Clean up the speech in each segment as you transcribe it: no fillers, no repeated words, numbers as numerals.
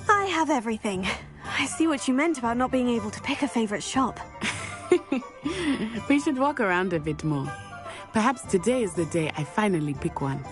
I have everything. I see what you meant about not being able to pick a favorite shop. We should walk around a bit more. Perhaps today is the day I finally pick one.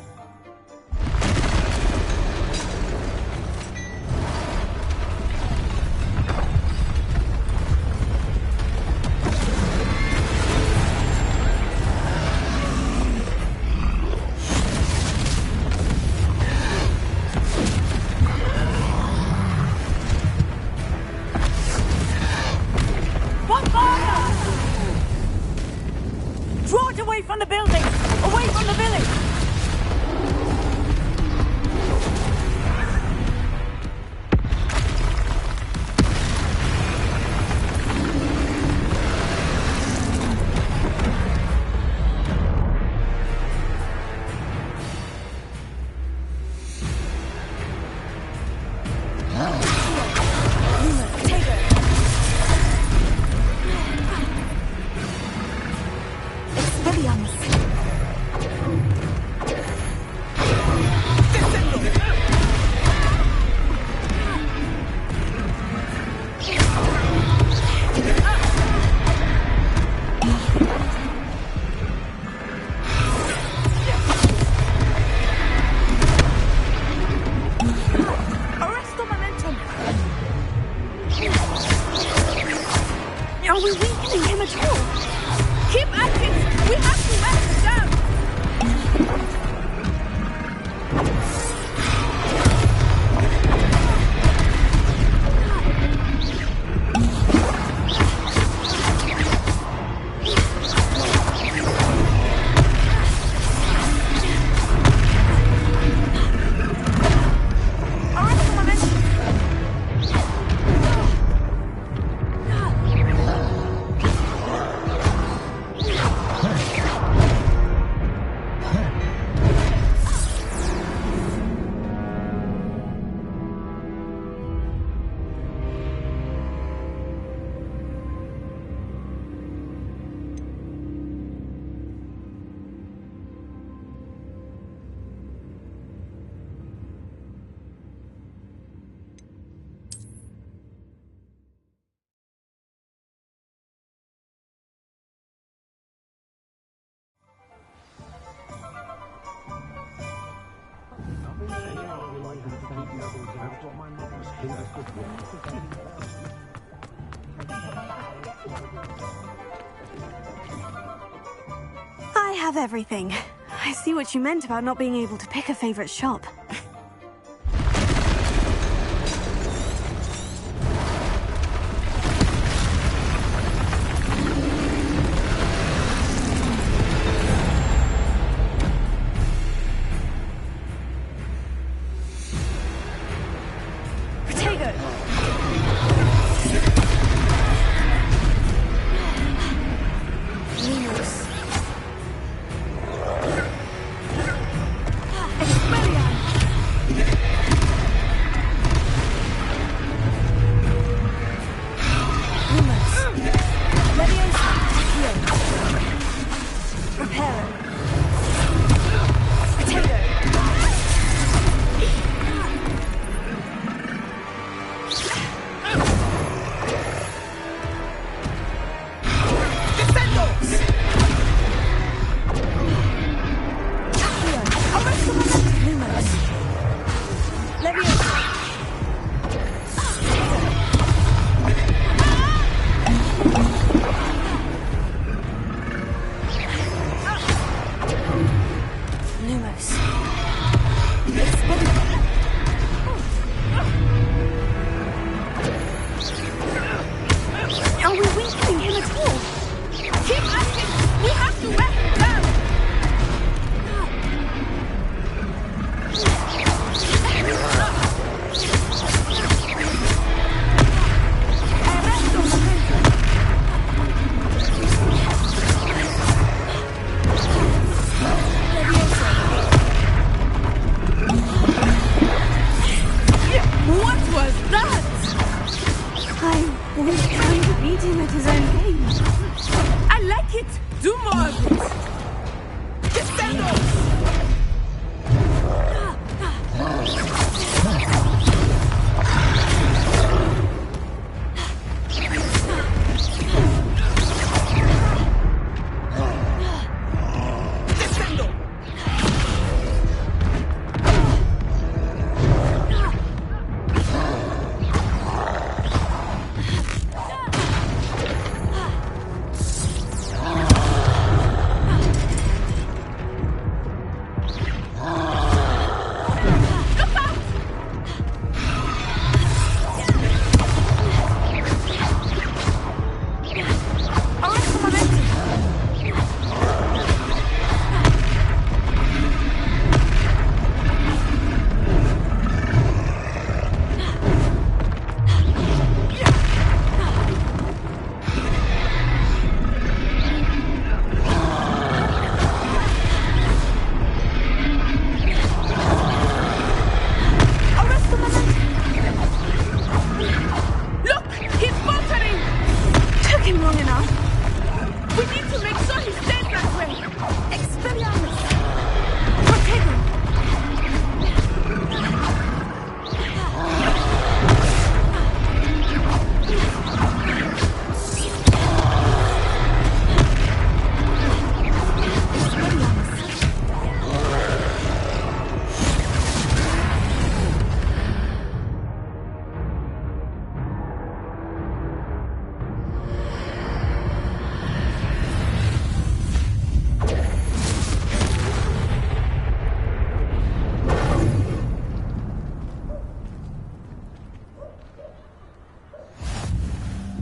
I have everything. I see what you meant about not being able to pick a favorite shop.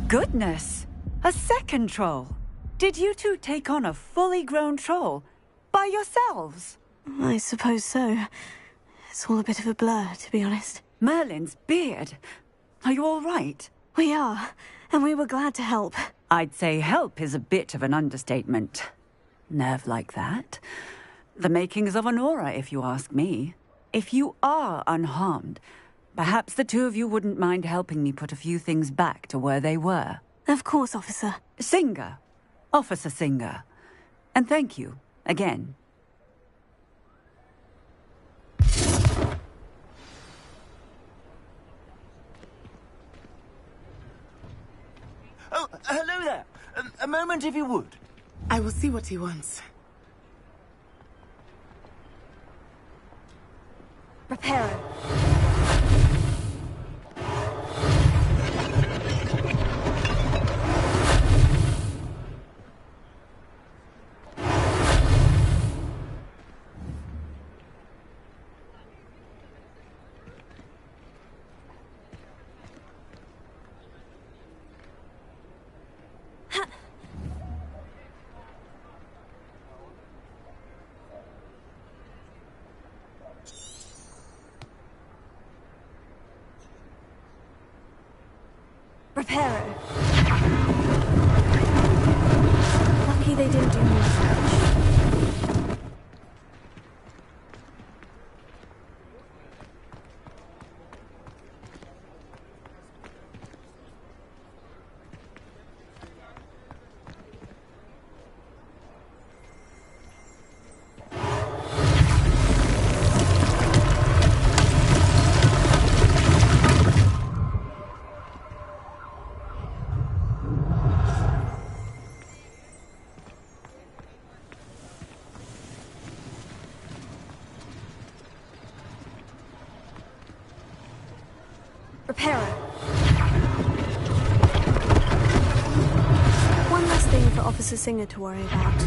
Goodness! A second troll! Did you two take on a fully grown troll? By yourselves? I suppose so. It's all a bit of a blur, to be honest. Merlin's beard! Are you all right? We are, and we were glad to help. I'd say help is a bit of an understatement. Nerve like that. The makings of an aura, if you ask me. If you are unharmed, perhaps the two of you wouldn't mind helping me put a few things back to where they were. Of course, officer. Singer. Officer Singer. And thank you, again. Oh, hello there. A moment, if you would. I will see what he wants. Reparo. Reparo. Lucky they didn't do more damage. Reparo. One less thing for Officer Singer to worry about.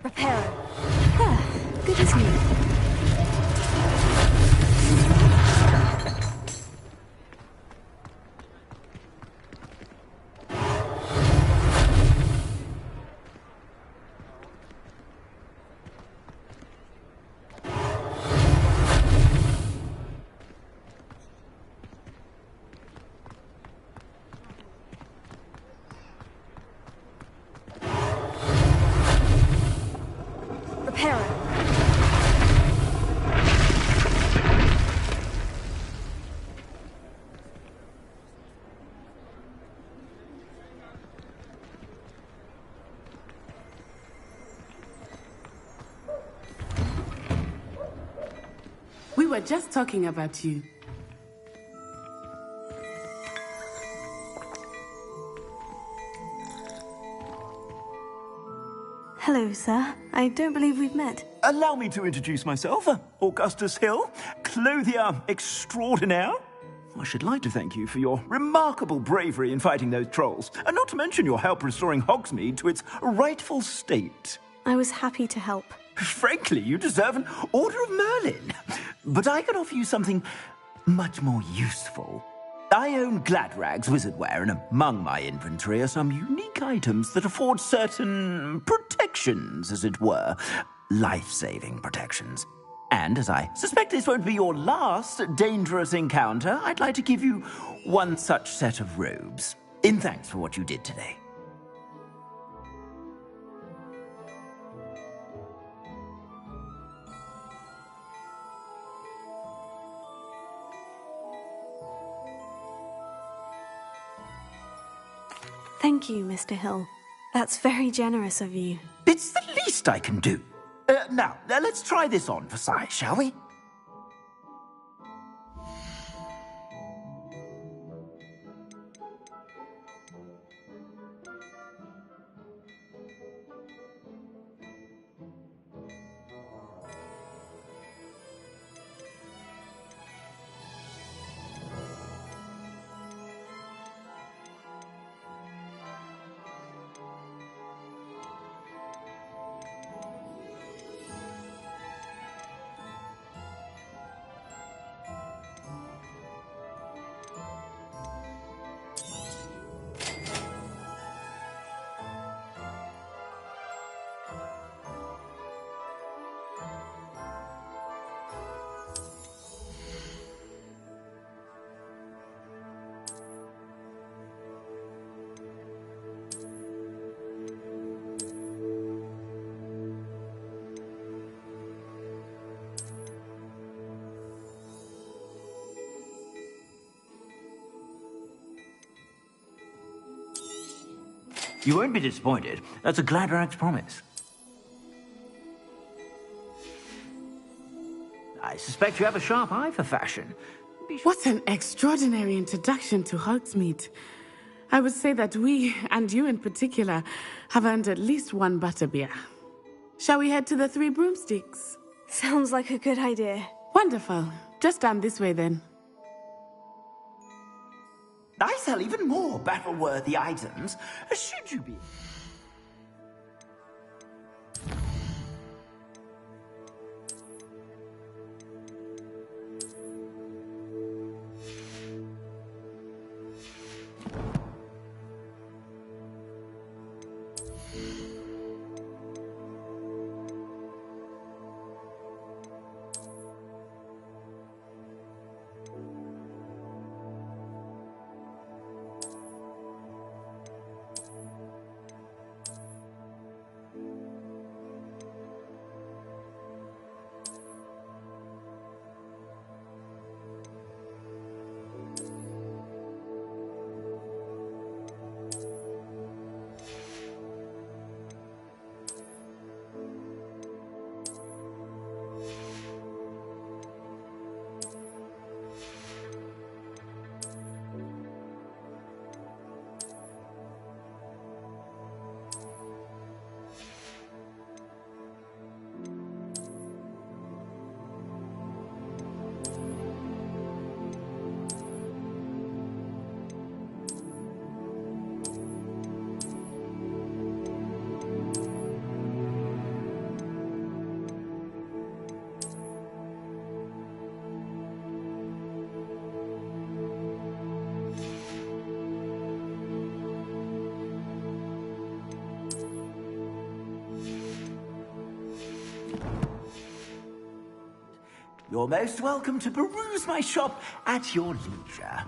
Reparo. Ah, good as new. We were just talking about you. Hello, sir. I don't believe we've met. Allow me to introduce myself, Augustus Hill, clothier extraordinaire. I should like to thank you for your remarkable bravery in fighting those trolls, and not to mention your help restoring Hogsmeade to its rightful state. I was happy to help. Frankly, you deserve an Order of Merlin. But I can offer you something much more useful. I own Gladrag's wizardware, and among my inventory are some unique items that afford certain protections, as it were. Life-saving protections. And as I suspect this won't be your last dangerous encounter, I'd like to give you one such set of robes, in thanks for what you did today. Thank you, Mr. Hill. That's very generous of you. It's the least I can do. Now, let's try this on for size, shall we? You won't be disappointed. That's a Gladrag's promise. I suspect you have a sharp eye for fashion. What an extraordinary introduction to Hogsmeade. I would say that we, and you in particular, have earned at least one butterbeer. Shall we head to the Three Broomsticks? Sounds like a good idea. Wonderful. Just down this way then. I sell even more battle-worthy items. Should you be... You're most welcome to peruse my shop at your leisure.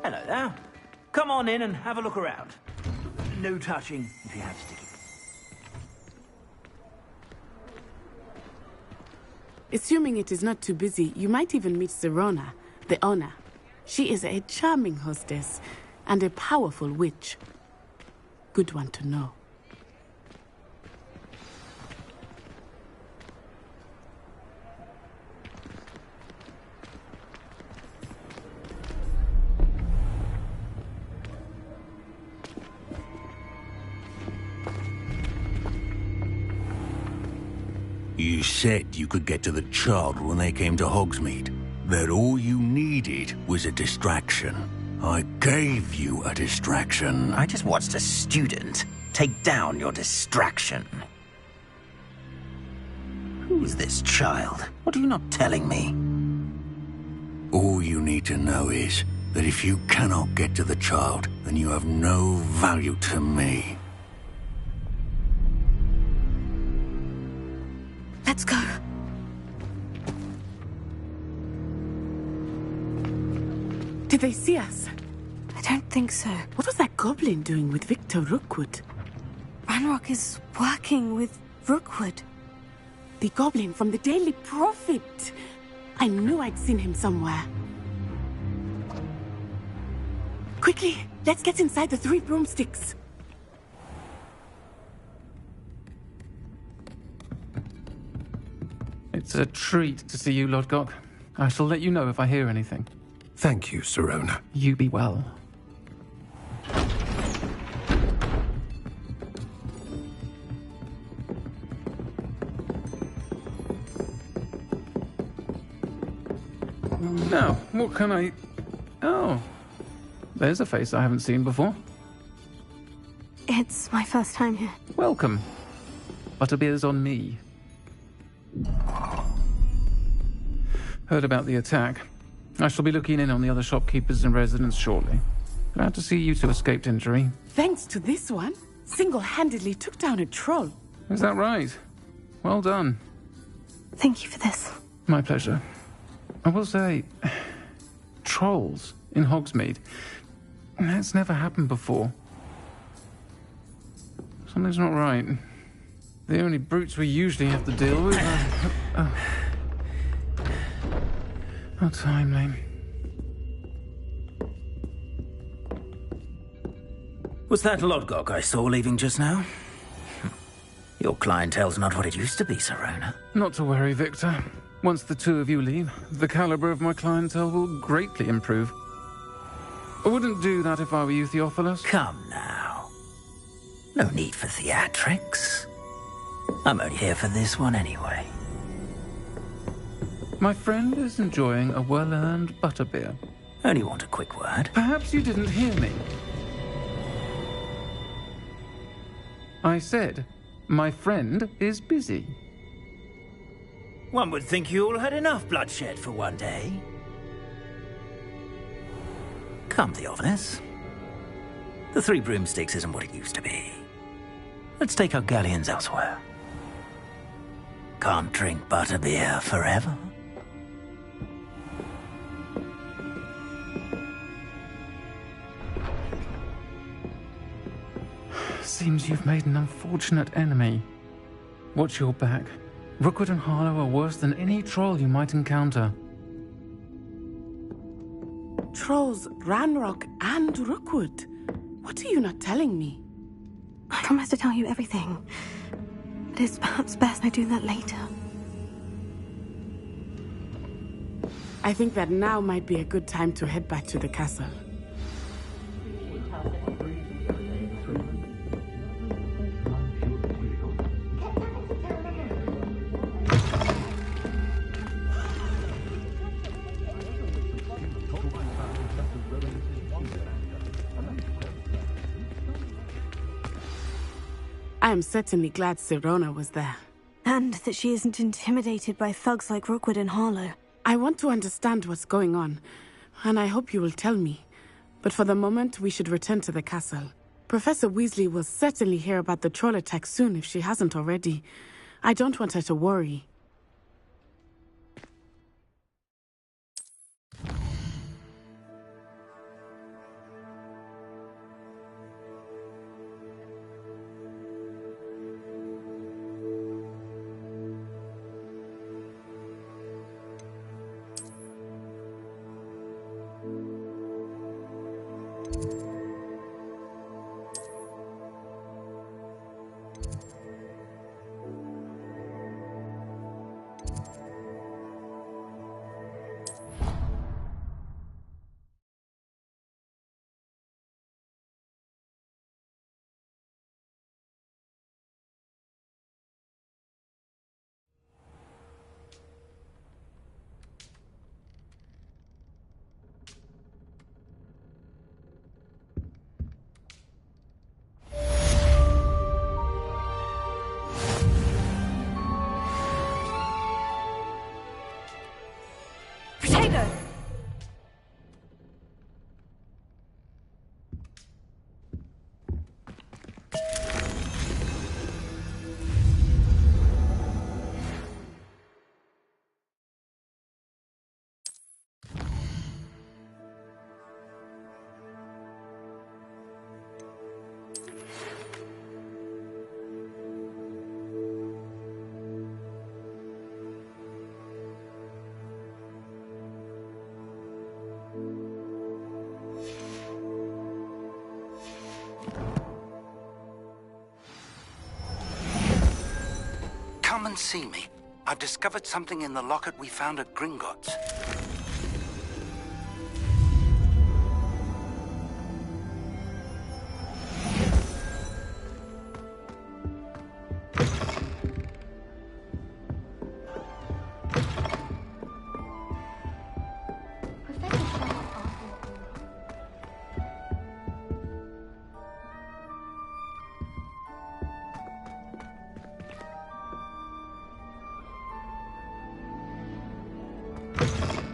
Hello there. Come on in and have a look around. No touching if you have sticky. Assuming it is not too busy, you might even meet Serona, the owner. She is a charming hostess and a powerful witch. Good one to know. You said you could get to the child when they came to Hogsmeade. That all you needed was a distraction. I gave you a distraction. I just watched a student take down your distraction. Who's this child? What are you not telling me? All you need to know is that if you cannot get to the child, then you have no value to me. Let's go. Did they see us? I don't think so. What was that goblin doing with Victor Rookwood? Ragnarök is working with Rookwood. The goblin from the Daily Prophet. I knew I'd seen him somewhere. Quickly, let's get inside the 3 broomsticks. It's a treat to see you, Lodgok. I shall let you know if I hear anything. Thank you, Sirona. You be well. Now, what can I... Oh, there's a face I haven't seen before. It's my first time here. Welcome. Butterbeer's on me. Heard about the attack. I shall be looking in on the other shopkeepers and residents shortly. Glad to see you two escaped injury. Thanks to this one, single-handedly took down a troll. Is that right? Well done. Thank you for this. My pleasure. I will say, trolls in Hogsmeade. That's never happened before. Something's not right. The only brutes we usually have to deal with are... How timely. Was that Lodgok I saw leaving just now? Your clientele's not what it used to be, Sirona. Not to worry, Victor. Once the two of you leave, the caliber of my clientele will greatly improve. I wouldn't do that if I were you, Theophilus. Come now. No need for theatrics. I'm only here for this one anyway. My friend is enjoying a well-earned butterbeer. Only want a quick word. Perhaps you didn't hear me. I said, my friend is busy. One would think you all had enough bloodshed for one day. Come, Theophilus. The 3 broomsticks isn't what it used to be. Let's take our galleons elsewhere. Can't drink butterbeer forever. Seems you've made an unfortunate enemy. Watch your back. Rookwood and Harlow are worse than any troll you might encounter. Trolls, Ragnarök, and Rookwood. What are you not telling me? I promise to tell you everything. But it's perhaps best I do that later. I think that now might be a good time to head back to the castle. I am certainly glad Sirona was there. And that she isn't intimidated by thugs like Rookwood and Harlow. I want to understand what's going on, and I hope you will tell me. But for the moment, we should return to the castle. Professor Weasley will certainly hear about the troll attack soon if she hasn't already. I don't want her to worry. and see me. I've discovered something in the locket we found at Gringotts.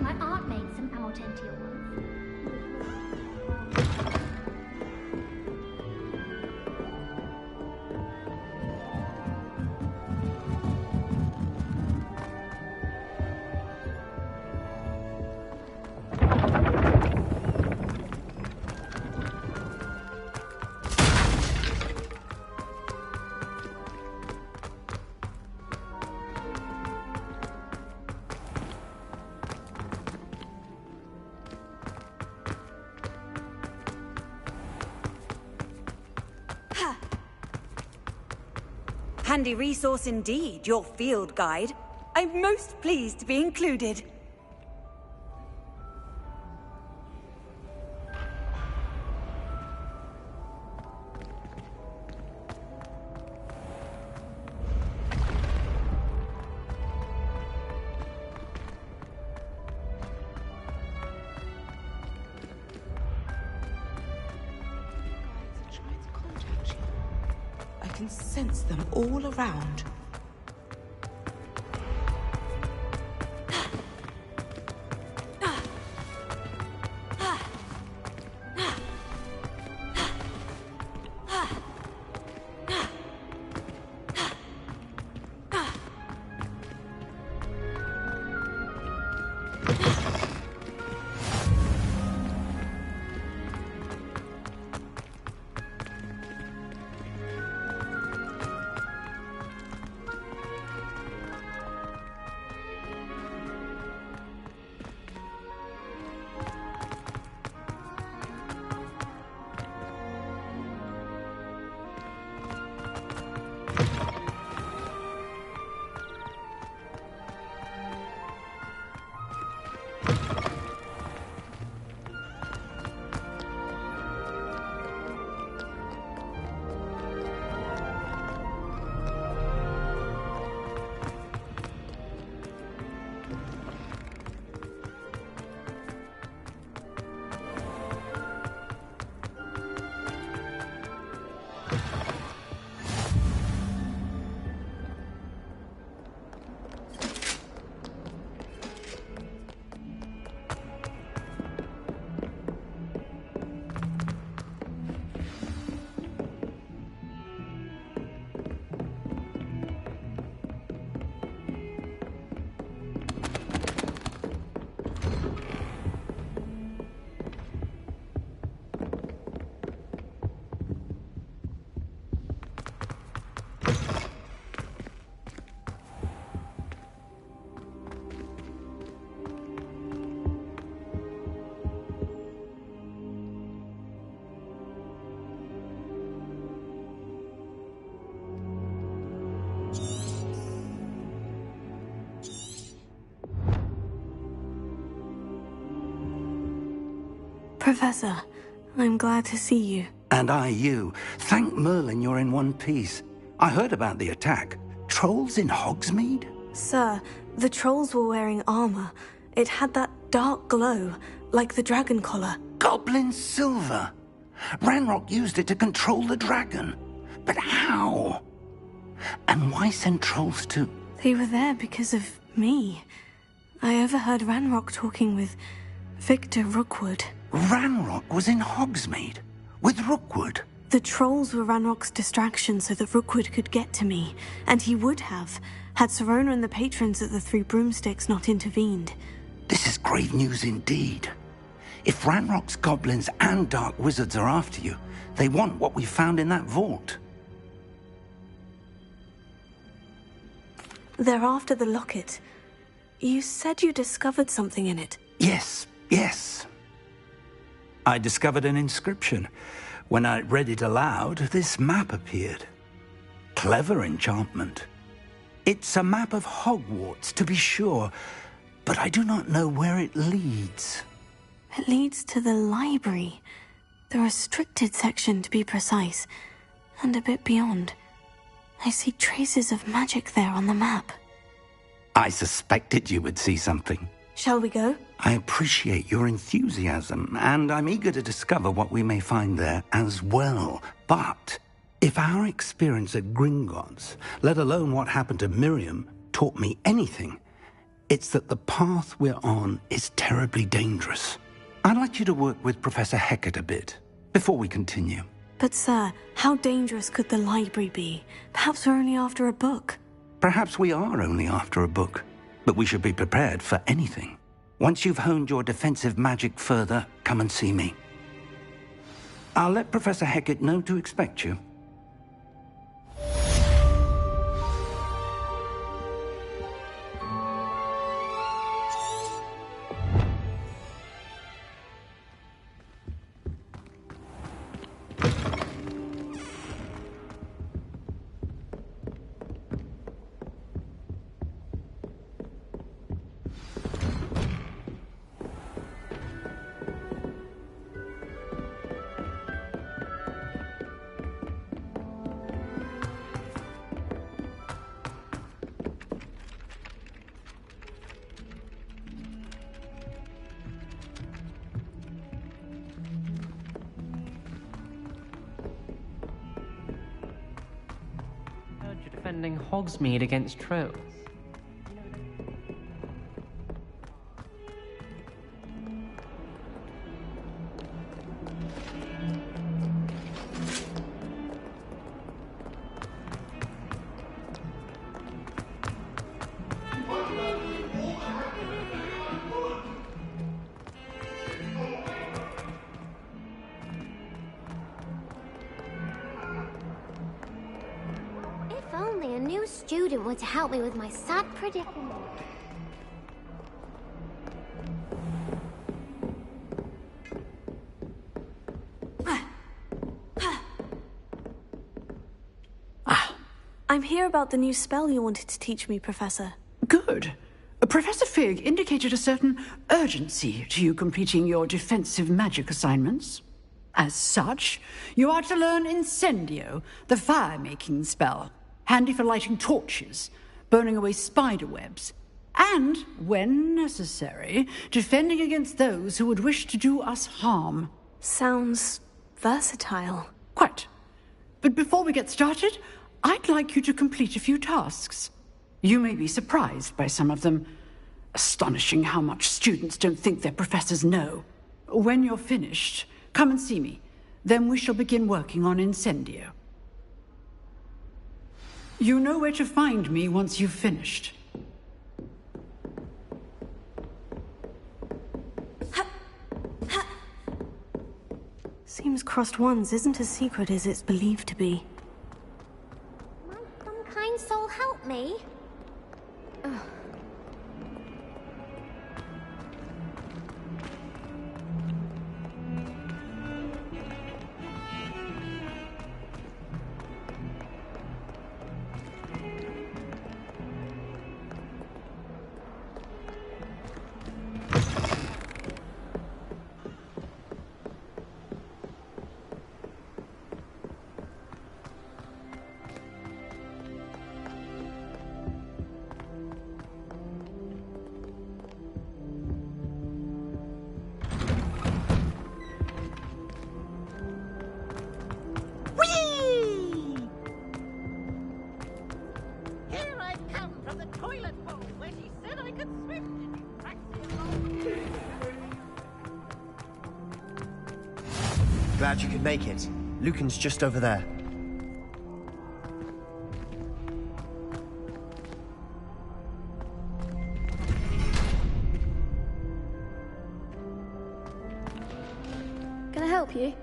My aunt made some Amortentia ones. Handy resource indeed, your field guide. I'm most pleased to be included. I can sense them all around. Professor, I'm glad to see you. And I you. Thank Merlin you're in one piece. I heard about the attack. Trolls in Hogsmeade? Sir, the trolls were wearing armor. It had that dark glow, like the dragon collar. Goblin silver. Ranrock used it to control the dragon. But how? And why send trolls to... They were there because of me. I overheard Ranrock talking with Victor Rookwood. Ranrock was in Hogsmeade? With Rookwood? The trolls were Ranrock's distraction so that Rookwood could get to me. And he would have, had Sirona and the patrons at the Three Broomsticks not intervened. This is grave news indeed. If Ranrock's goblins and dark wizards are after you, they want what we found in that vault. They're after the locket. You said you discovered something in it. Yes. I discovered an inscription. When I read it aloud, this map appeared. Clever enchantment. It's a map of Hogwarts, to be sure, but I do not know where it leads. It leads to the library. The restricted section, to be precise. And a bit beyond. I see traces of magic there on the map. I suspected you would see something. Shall we go? I appreciate your enthusiasm, and I'm eager to discover what we may find there as well. But if our experience at Gringotts, let alone what happened to Miriam, taught me anything, it's that the path we're on is terribly dangerous. I'd like you to work with Professor Hecat a bit, before we continue. But sir, how dangerous could the library be? Perhaps we're only after a book. Perhaps we are only after a book, but we should be prepared for anything. Once you've honed your defensive magic further, come and see me. I'll let Professor Hecat know to expect you. Defending Hogsmeade against trolls. Student were to help me with my sad predicament. I'm here about the new spell you wanted to teach me, Professor. Good. Professor Fig indicated a certain urgency to you completing your defensive magic assignments. As such, you are to learn Incendio, the fire-making spell. Handy for lighting torches, burning away spider webs, and, when necessary, defending against those who would wish to do us harm. Sounds versatile. Quite. But before we get started, I'd like you to complete a few tasks. You may be surprised by some of them. Astonishing how much students don't think their professors know. When you're finished, come and see me. Then we shall begin working on Incendio. You know where to find me once you've finished. Seems crossed ones isn't as secret as it's believed to be. Might some kind soul help me? Ugh. Glad you could make it. Lucan's just over there. Can I help you?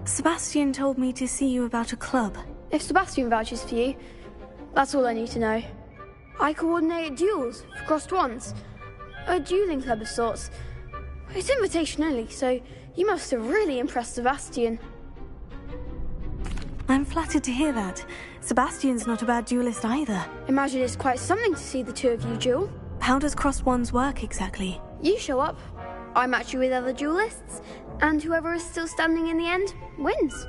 Sebastian told me to see you about a club. If Sebastian vouches for you, that's all I need to know. I coordinate duels for crossed ones. A dueling club of sorts. It's invitation only, so you must have really impressed Sebastian. I'm flattered to hear that. Sebastian's not a bad duelist either. Imagine it's quite something to see the two of you duel. How does crossed wands work exactly? You show up, I match you with other duelists, and whoever is still standing in the end wins.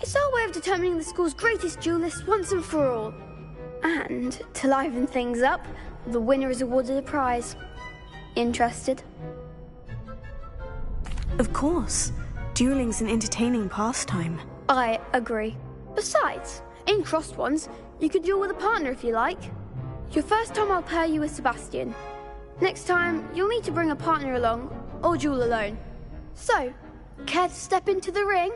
It's our way of determining the school's greatest duelist once and for all. And to liven things up, the winner is awarded a prize. Interested? Of course. Dueling's an entertaining pastime. I agree. Besides, in crossed wands, you can duel with a partner if you like. Your first time I'll pair you with Sebastian. Next time, you'll need to bring a partner along, or duel alone. So, care to step into the ring?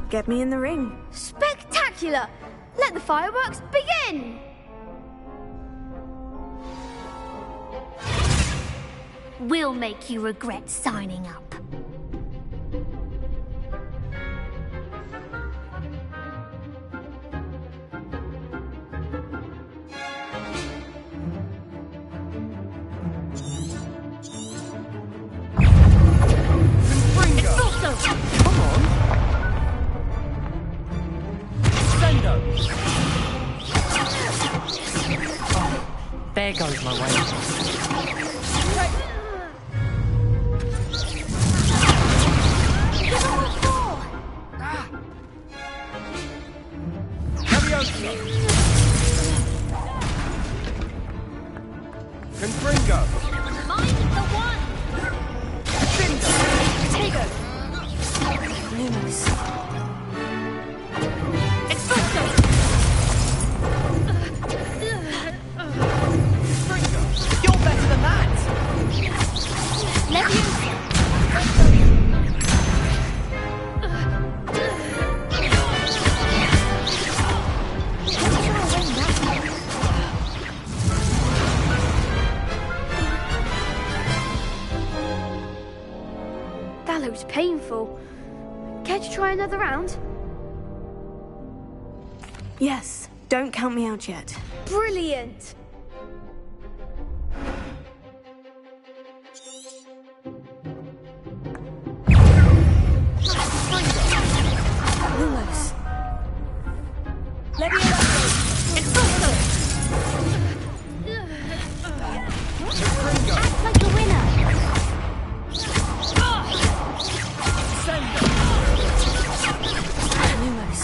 Get me in the ring. Spectacular! Let the fireworks begin! We'll make you regret signing up. There goes my way. Confringo! Mind the one! Potato! Lumos. Expulso! You're better than that! Leviosa! That looks painful. Care to try another round? Yes, don't count me out yet. Brilliant! Lumos. Act like a winner! Lumos.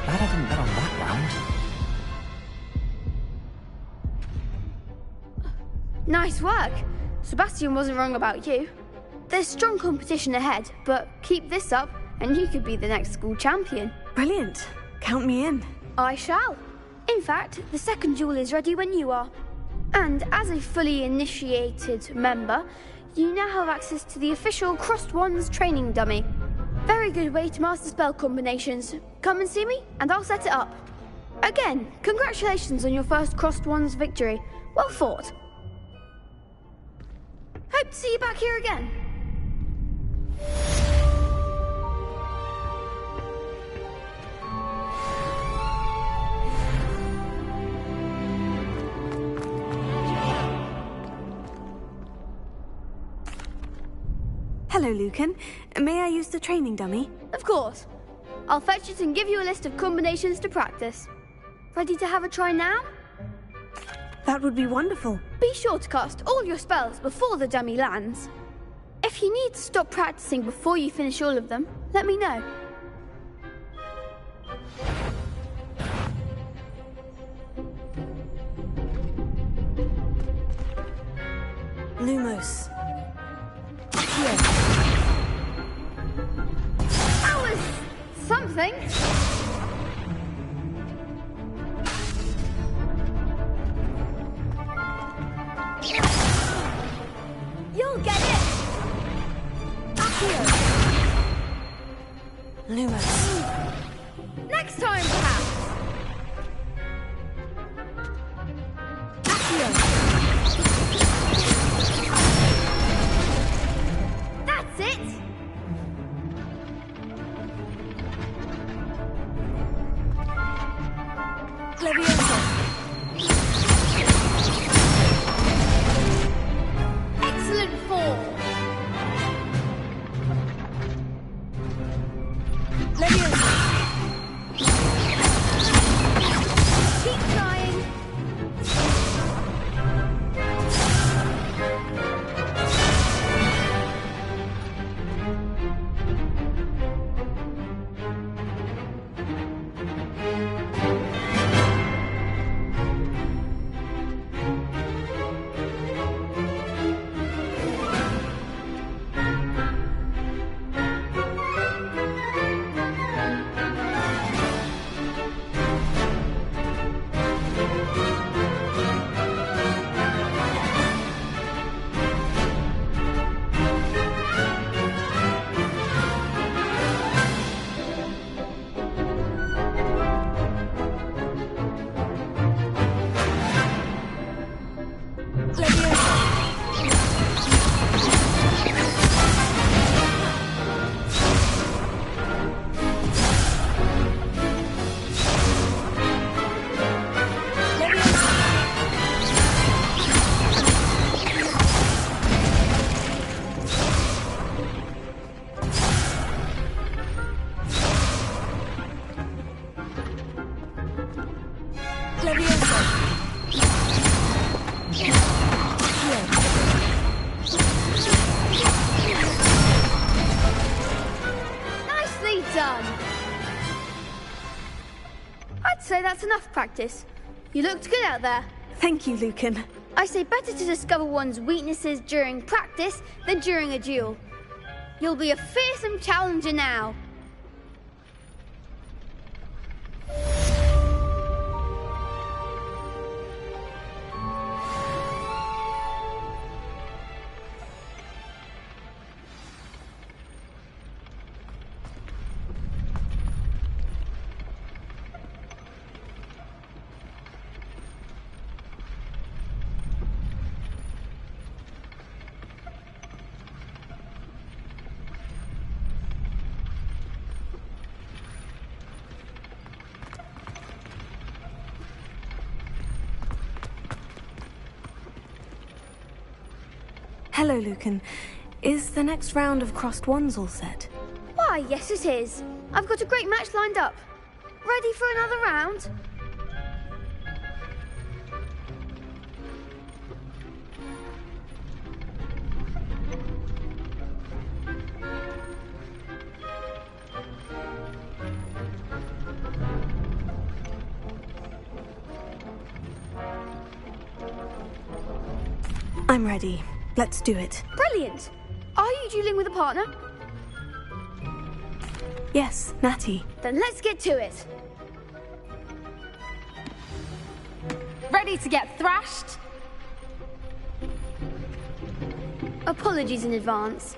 Glad I didn't bet on that round. Nice work. Sebastian wasn't wrong about you. There's strong competition ahead, but keep this up and you could be the next school champion. Brilliant. Count me in. I shall. In fact, the second duel is ready when you are. And as a fully initiated member, you now have access to the official Crossed Wands training dummy. Very good way to master spell combinations. Come and see me, and I'll set it up. Again, congratulations on your first Crossed Wands victory. Well fought. Hope to see you back here again. Hello, Lucan. May I use the training dummy? Of course. I'll fetch it and give you a list of combinations to practice. Ready to have a try now? That would be wonderful. Be sure to cast all your spells before the dummy lands. If you need to stop practicing before you finish all of them, let me know. Lumos. That was something. You'll get it. Lumos. Next time, perhaps. enough practice. You looked good out there. Thank you, Lucan. I say better to discover one's weaknesses during practice than during a duel. You'll be a fearsome challenger now. Hello, Lucan. Is the next round of crossed wands all set? Why, yes it is. I've got a great match lined up. Ready for another round? I'm ready. Let's do it. Brilliant! Are you dueling with a partner? Yes, Natty. Then let's get to it. Ready to get thrashed? Apologies in advance.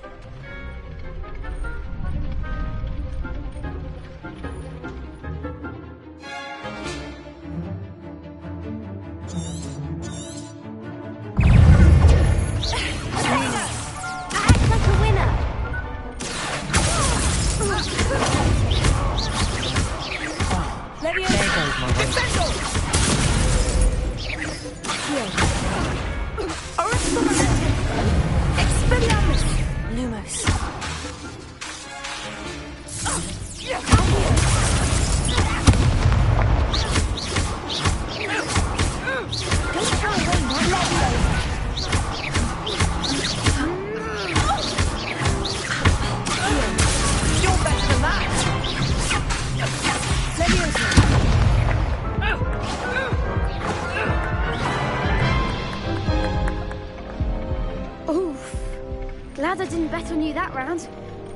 Glad I didn't bet on you that round.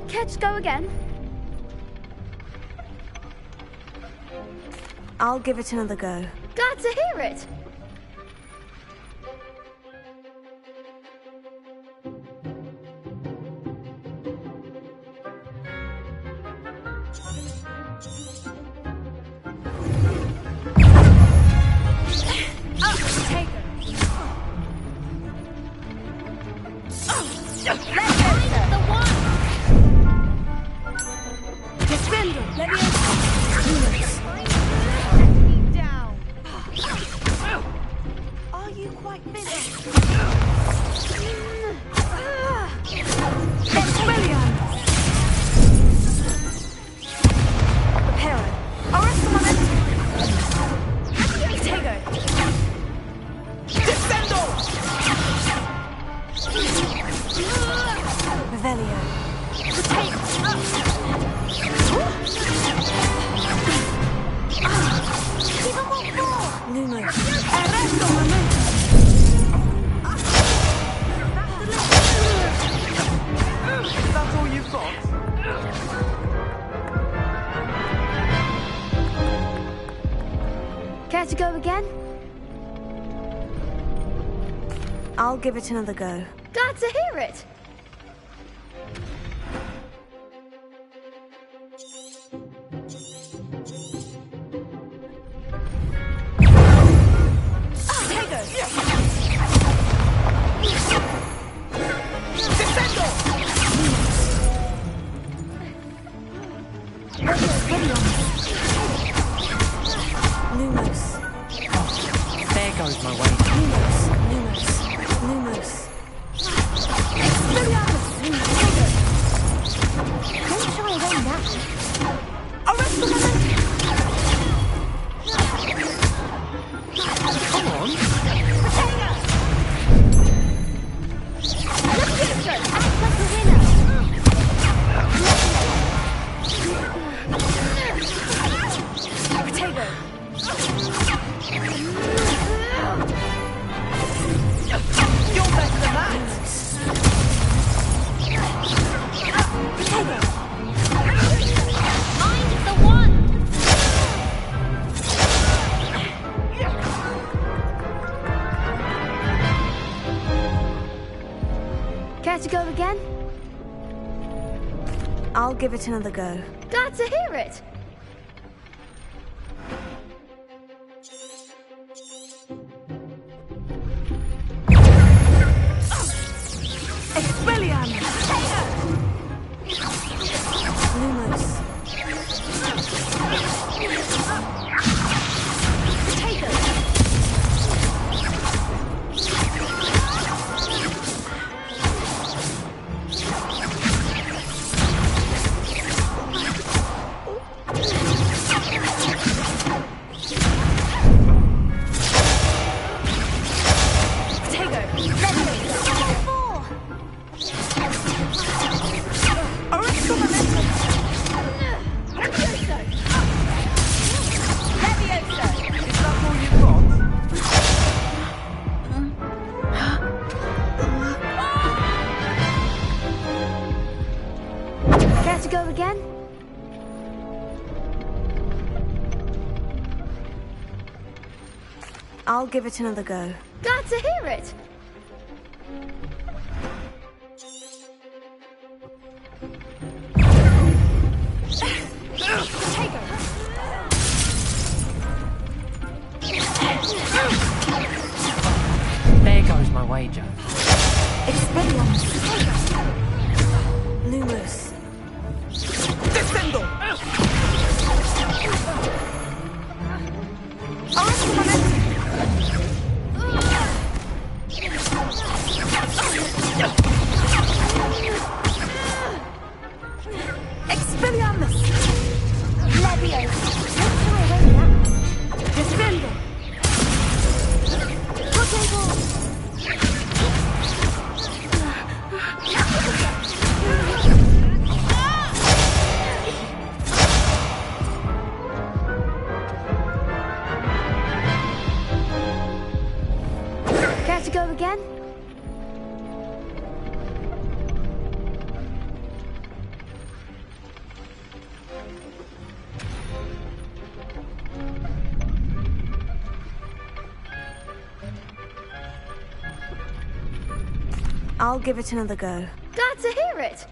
Care to go again? I'll give it another go. Glad to hear it. Care to go again? I'll give it another go. Glad to hear it. Care to go again? I'll give it another go. Glad to hear it. Lumos. Go again? I'll give it another go. Glad to hear it. There goes my wager. Expelliarmus. Lumos. Descendo! Expelliarmus! Leviosa! Descendo! Care to go again? I'll give it another go. Glad to hear it.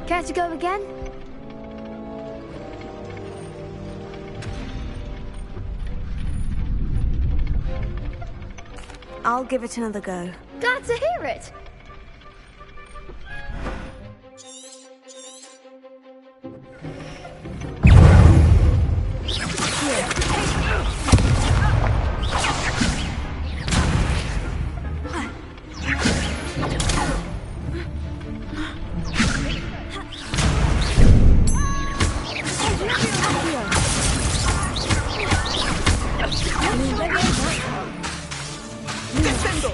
Care to go again? I'll give it another go. Glad to hear it. Descendo!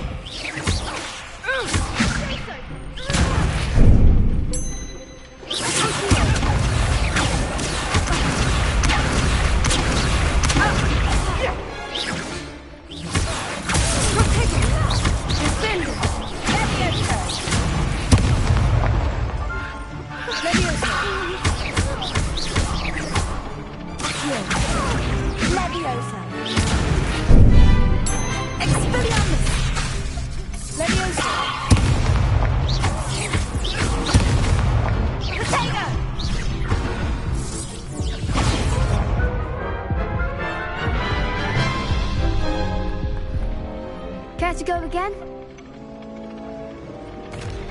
again?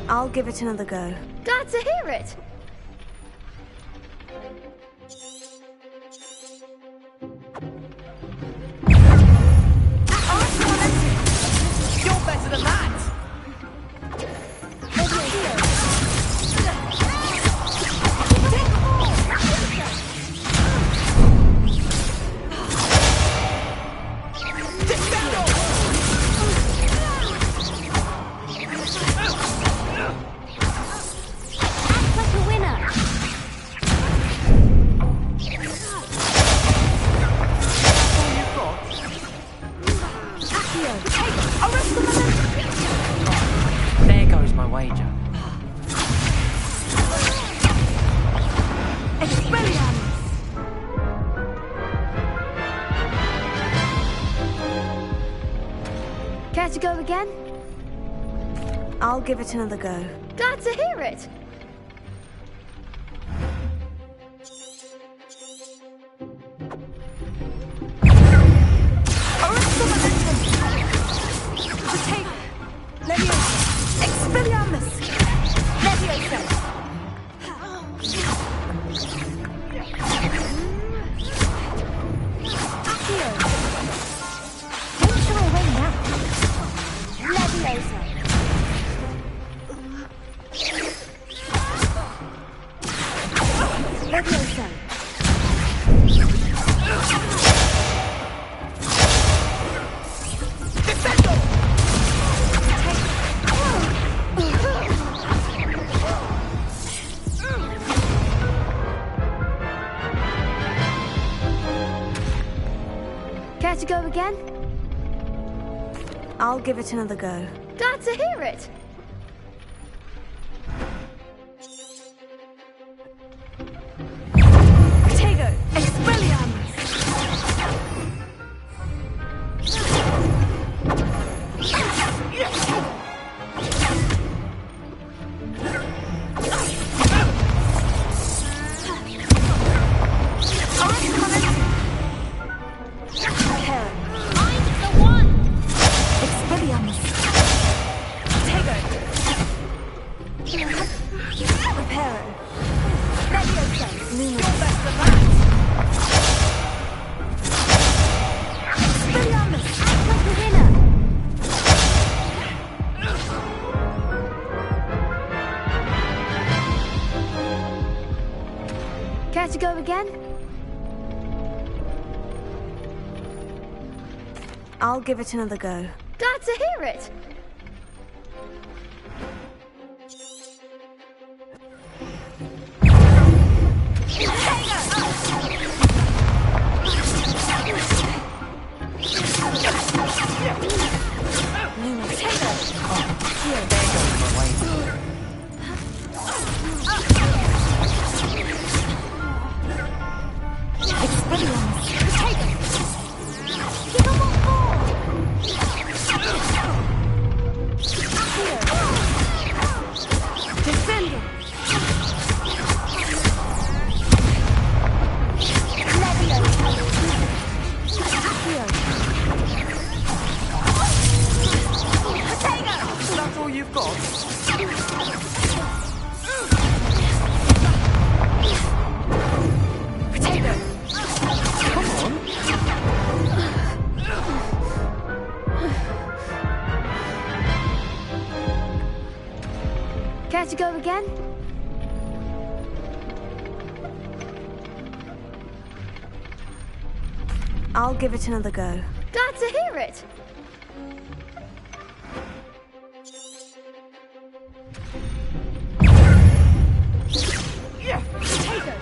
I'll give it another go. Glad to hear it. You're better than that! There goes my wager. Care to go again? I'll give it another go. Glad to hear it. Care to go again? I'll give it another go. Glad to hear it. Potato! Expelliarmus! Care to go again? I'll give it another go. Glad to hear it. That's all you've got? Potato! Come on! Care to go again? I'll give it another go. Glad to hear it. Potato!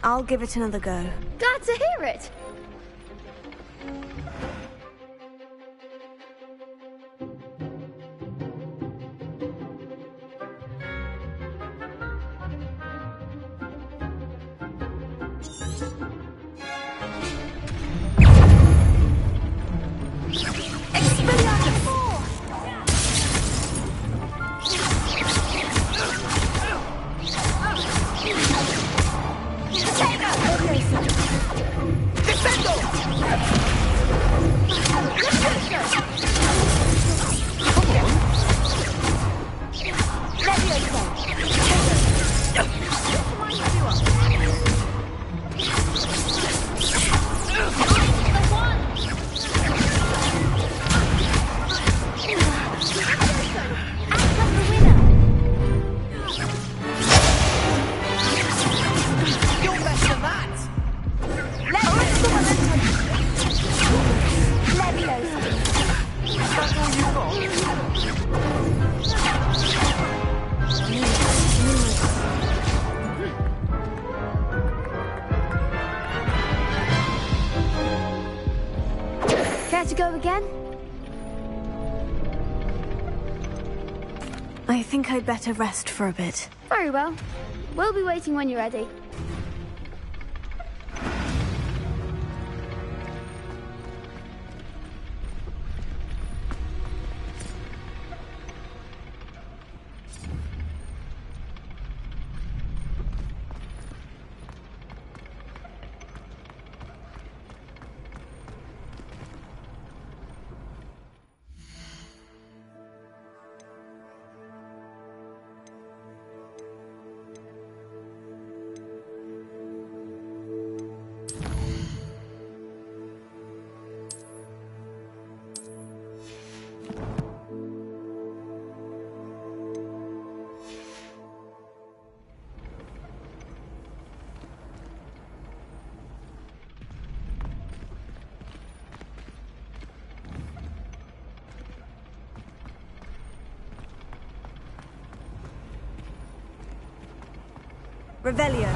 I'll give it another go. Glad to hear it. Care to go again? I think I'd better rest for a bit. Very well. We'll be waiting when you're ready. Revelio.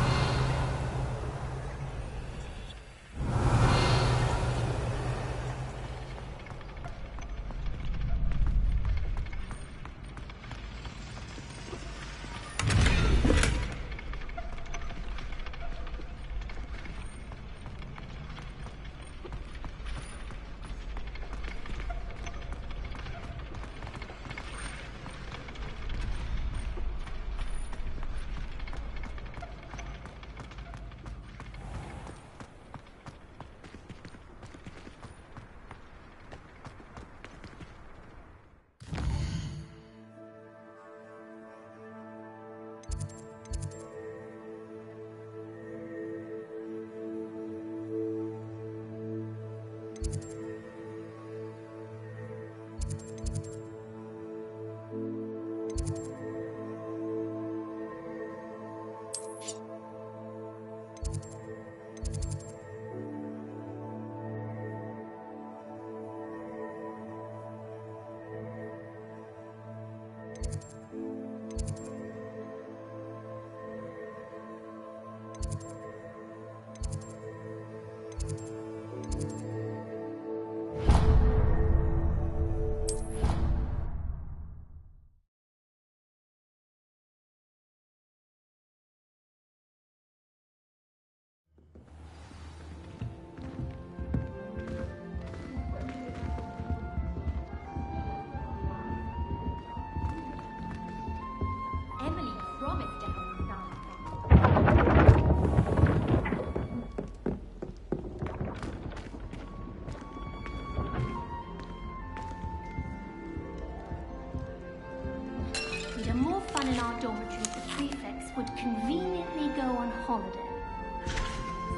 We'd have more fun in our dormitory if the prefects would conveniently go on holiday.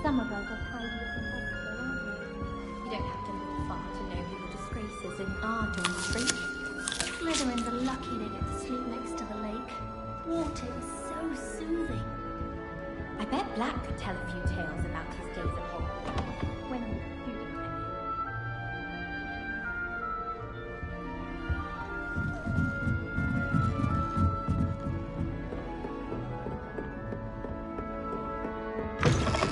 Some of us are tidy and extra, aren't we? You don't have to look far to know who the disgrace is in our dormitory. Slytherins are lucky they get to sleep next to the lake. Water is so soothing. I bet Black could tell a few tales about his days at Hogwarts. When he was a student, I mean.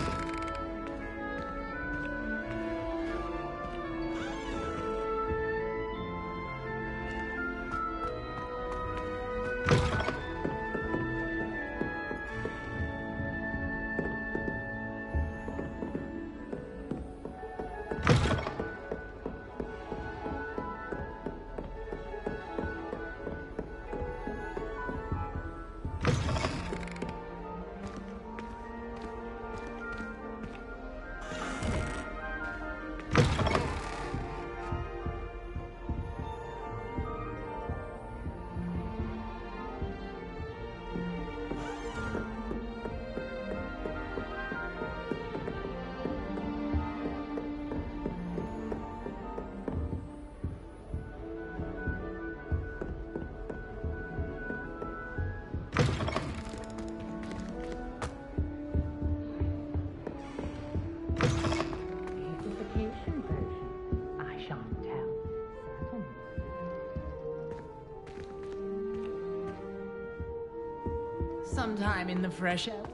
time in the fresh air.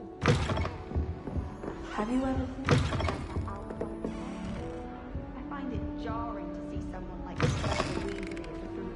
Have you ever? I find it jarring to see someone like Professor Weasley as a fool.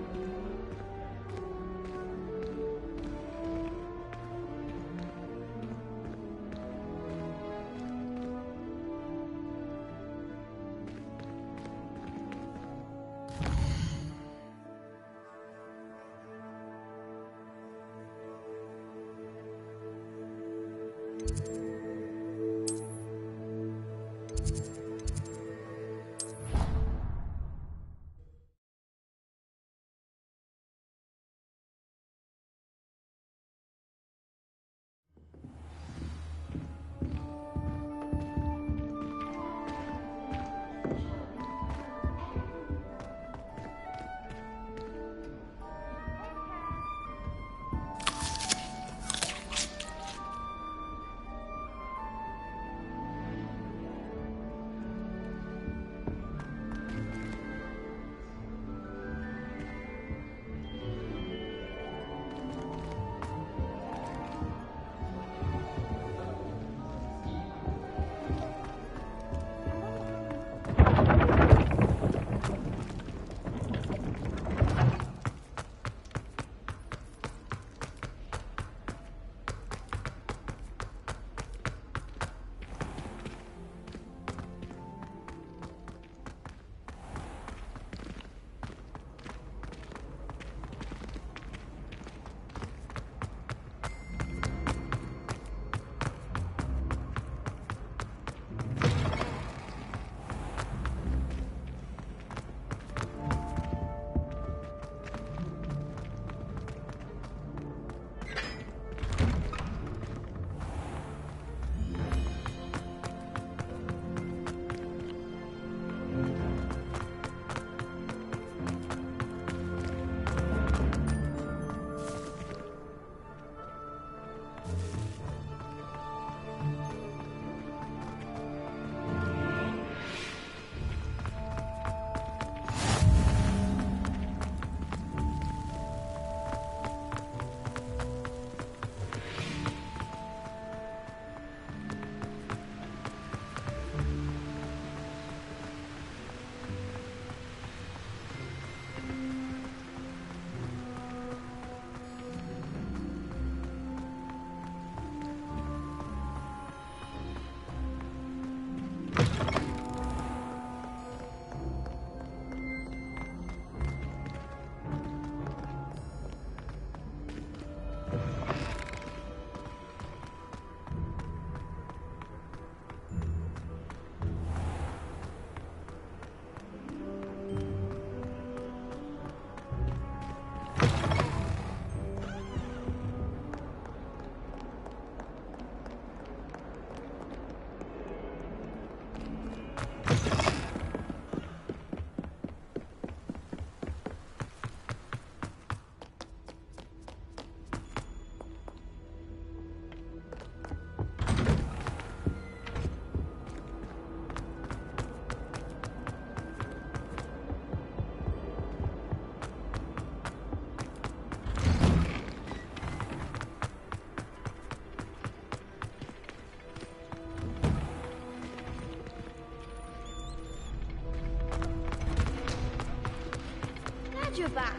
You're back.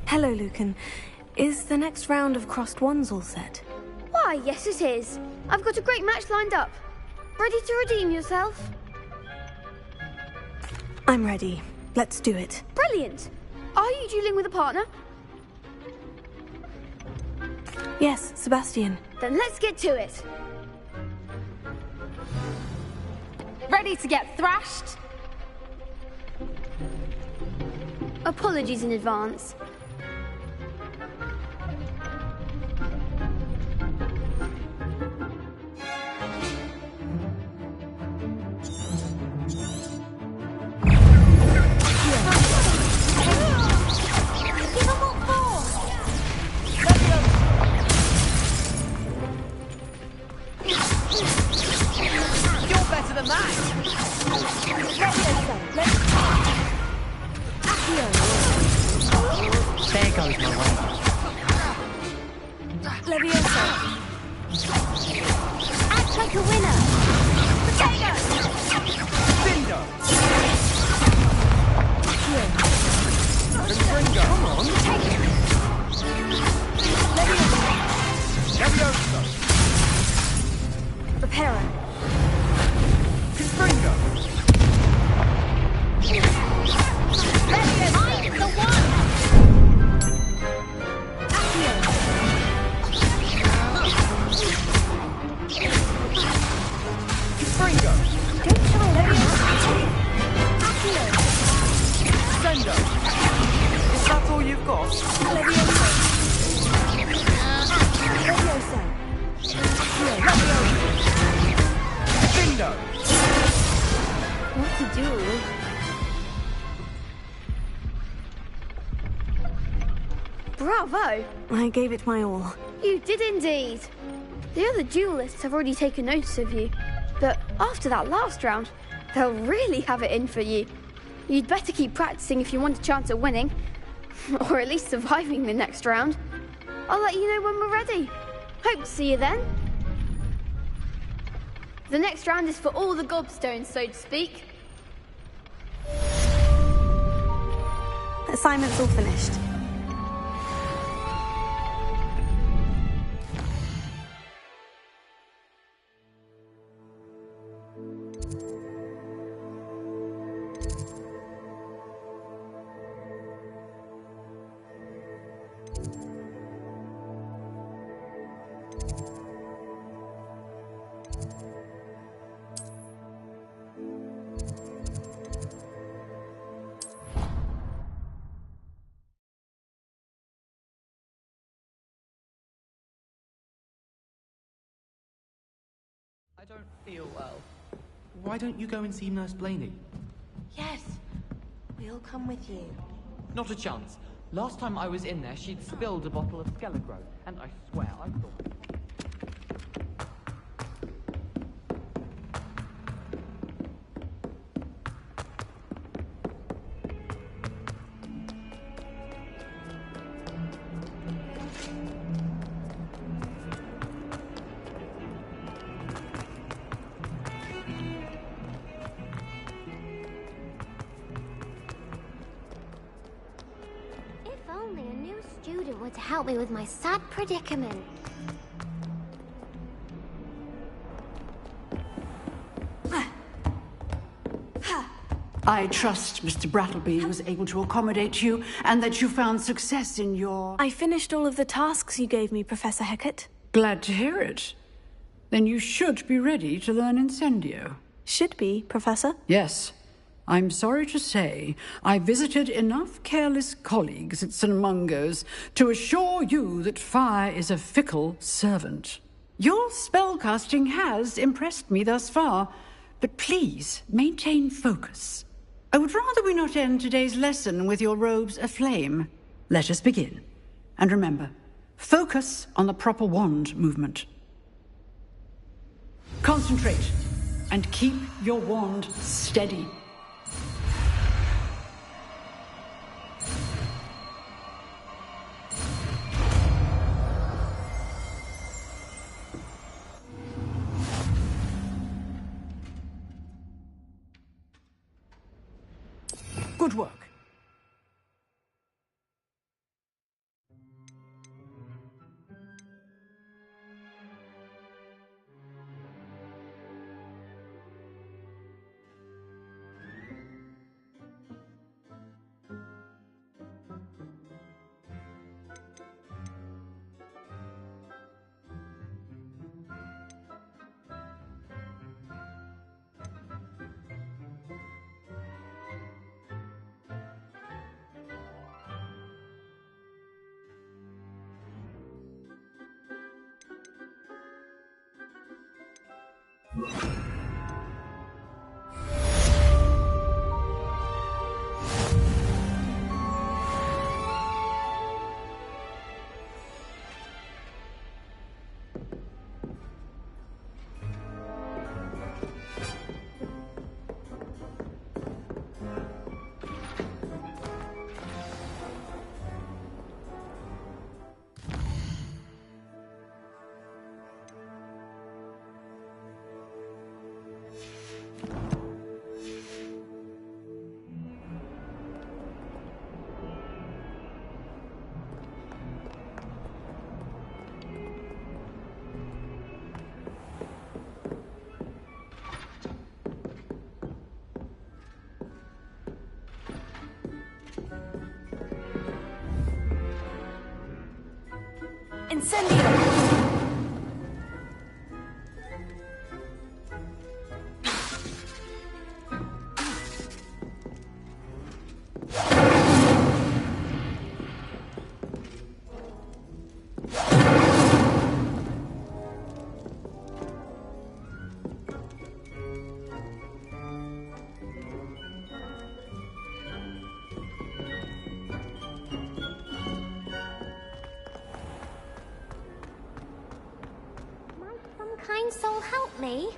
Hello, Lucan. Is the next round of crossed wands all set? Why, yes it is. I've got a great match lined up. Ready to redeem yourself? I'm ready. Let's do it. Brilliant. Are you dueling with a partner? Yes, Sebastian. Then let's get to it. Ready to get thrashed? Apologies in advance. There goes my way. a winner! Potato! Cinder! Here. Confringo! Come on! Levioso! Reparo. Confringo! Levioso! I'm the one! Accio! Confringo! Don't try Levioso! Accio! Sendo! Is that all you've got? Levioso! Levioso! Accio! Cindo! What to do? Bravo! I gave it my all. You did indeed. The other duelists have already taken notice of you, but after that last round, they'll really have it in for you. You'd better keep practicing if you want a chance at winning, or at least surviving the next round. I'll let you know when we're ready. Hope to see you then. The next round is for all the gobstones, so to speak. Assignment's all finished. I don't feel well. Why don't you go and see Nurse Blaney? Yes, we'll come with you. Not a chance. Last time I was in there, she'd spilled a bottle of Skelegro, and I swear I thought... If only a new student were to help me with my sad predicament. I trust Mr. Brattleby was able to accommodate you and that you found success in your... I finished all of the tasks you gave me, Professor Hecat. Glad to hear it. Then you should be ready to learn Incendio. Should be, Professor. Yes. I'm sorry to say, I visited enough careless colleagues at St. Mungo's to assure you that fire is a fickle servant. Your spellcasting has impressed me thus far, but please maintain focus. I would rather we not end today's lesson with your robes aflame. Let us begin. And remember, focus on the proper wand movement. Concentrate, and keep your wand steady. Good work. Incendio! Some kind soul help me?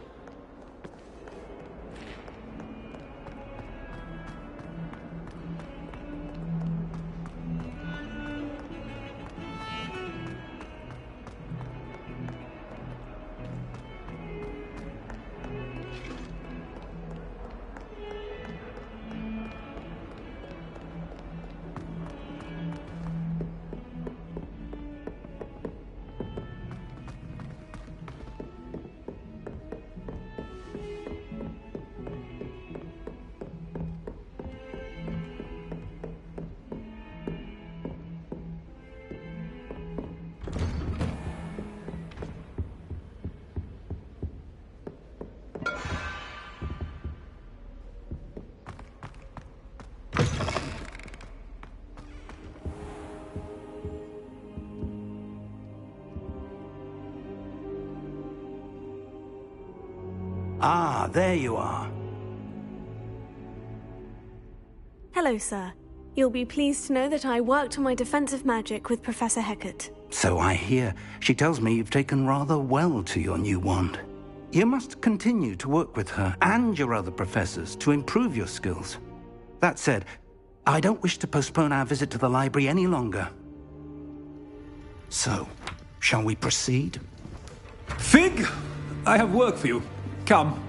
Ah, there you are. Hello, sir. You'll be pleased to know that I worked on my defensive magic with Professor Hecat. So I hear. She tells me you've taken rather well to your new wand. You must continue to work with her and your other professors to improve your skills. That said, I don't wish to postpone our visit to the library any longer. So, shall we proceed? Fig! I have work for you. Come.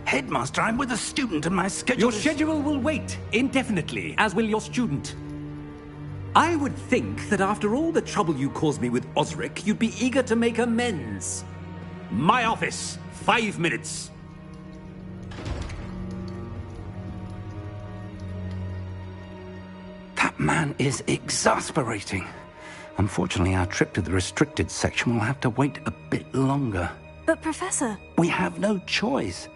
Headmaster, I'm with a student and my schedule Your schedule will wait indefinitely, as will your student. I would think that after all the trouble you caused me with Osric, you'd be eager to make amends. My office, 5 minutes. That man is exasperating. Unfortunately, our trip to the restricted section will have to wait a bit longer. But, Professor... We have no choice.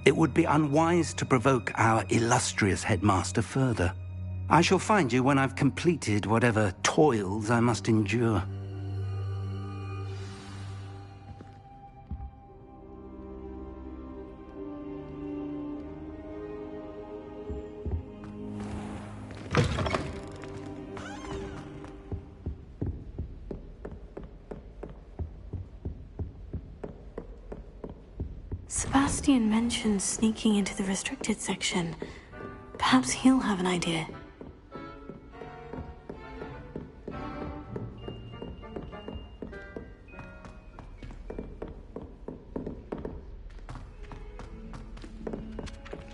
It would be unwise to provoke our illustrious headmaster further. I shall find you when I've completed whatever toils I must endure. Sebastian mentioned sneaking into the restricted section. Perhaps he'll have an idea.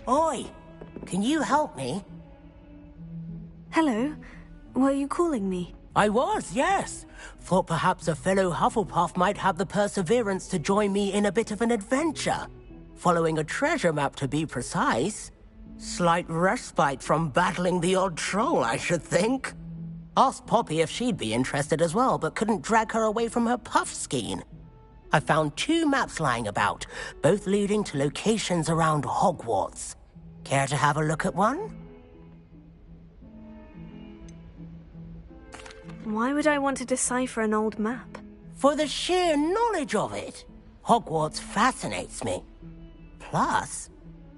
Oi! Can you help me? Hello? Were you calling me? I was, yes. Thought perhaps a fellow Hufflepuff might have the perseverance to join me in a bit of an adventure. Following a treasure map, to be precise. Slight respite from battling the odd troll, I should think. Asked Poppy if she'd be interested as well, but couldn't drag her away from her puff skein. I found 2 maps lying about, both leading to locations around Hogwarts. Care to have a look at one? Why would I want to decipher an old map? For the sheer knowledge of it. Hogwarts fascinates me. Plus,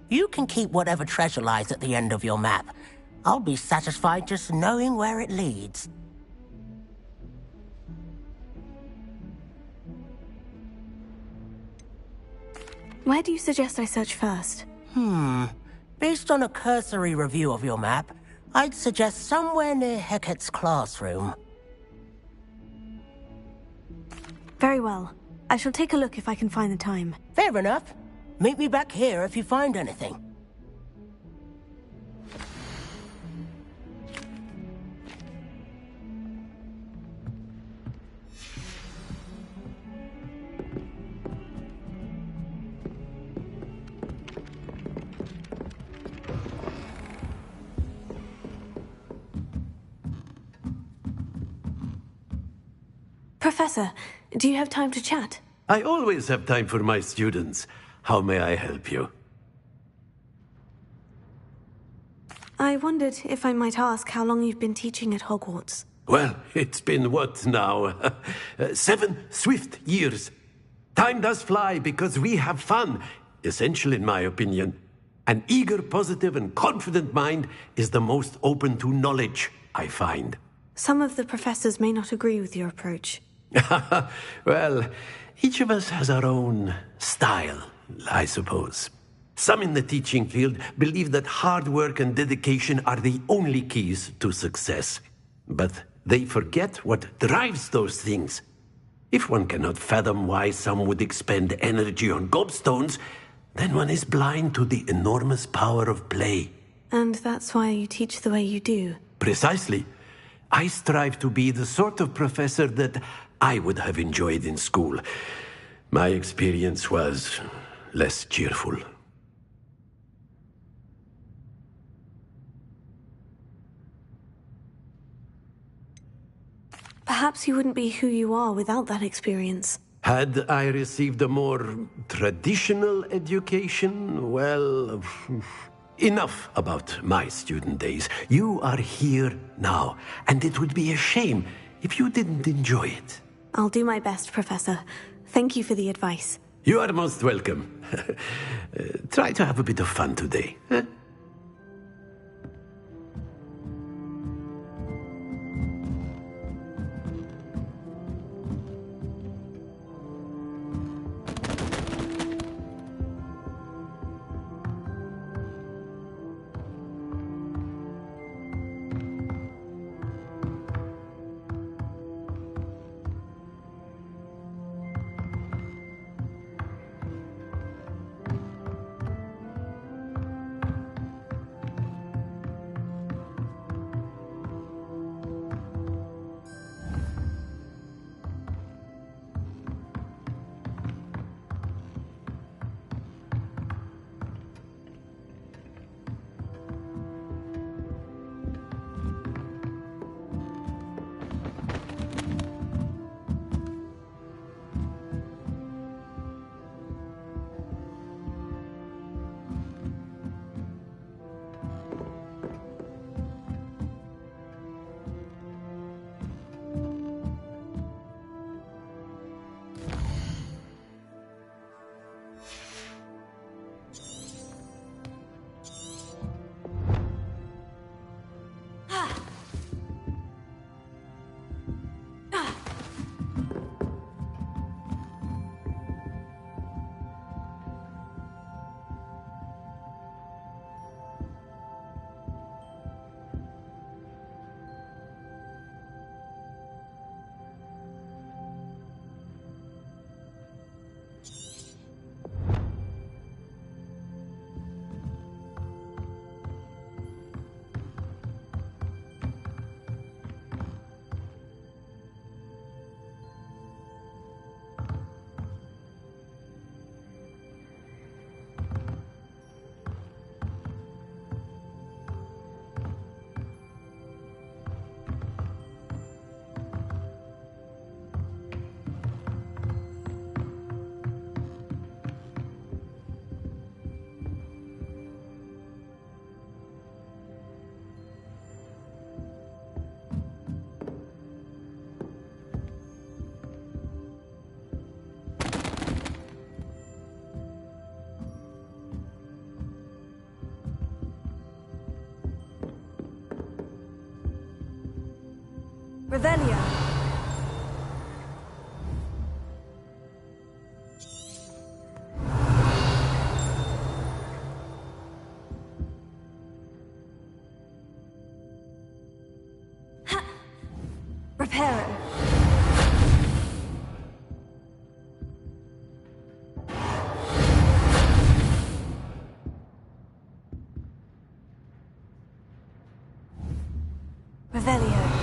you can keep whatever treasure lies at the end of your map. I'll be satisfied just knowing where it leads. Where do you suggest I search first? Based on a cursory review of your map, I'd suggest somewhere near Hecat's classroom. Very well. I shall take a look if I can find the time. Fair enough. Meet me back here if you find anything. Professor, do you have time to chat? I always have time for my students. How may I help you? I wondered if I might ask how long you've been teaching at Hogwarts. Well, it's been what now? 7 swift years. Time does fly because we have fun. Essential in my opinion. An eager, positive, and confident mind is the most open to knowledge, I find. Some of the professors may not agree with your approach. Well, each of us has our own style, I suppose. Some in the teaching field believe that hard work and dedication are the only keys to success. But they forget what drives those things. If one cannot fathom why some would expend energy on gobstones, then one is blind to the enormous power of play. And that's why you teach the way you do. Precisely. I strive to be the sort of professor that I would have enjoyed in school. My experience was less cheerful. Perhaps you wouldn't be who you are without that experience. Had I received a more traditional education, well, enough about my student days. You are here now, and it would be a shame if you didn't enjoy it. I'll do my best, Professor. Thank you for the advice. You are most welcome. Try to have a bit of fun today. Huh? Revelio. Reparo. Revelio.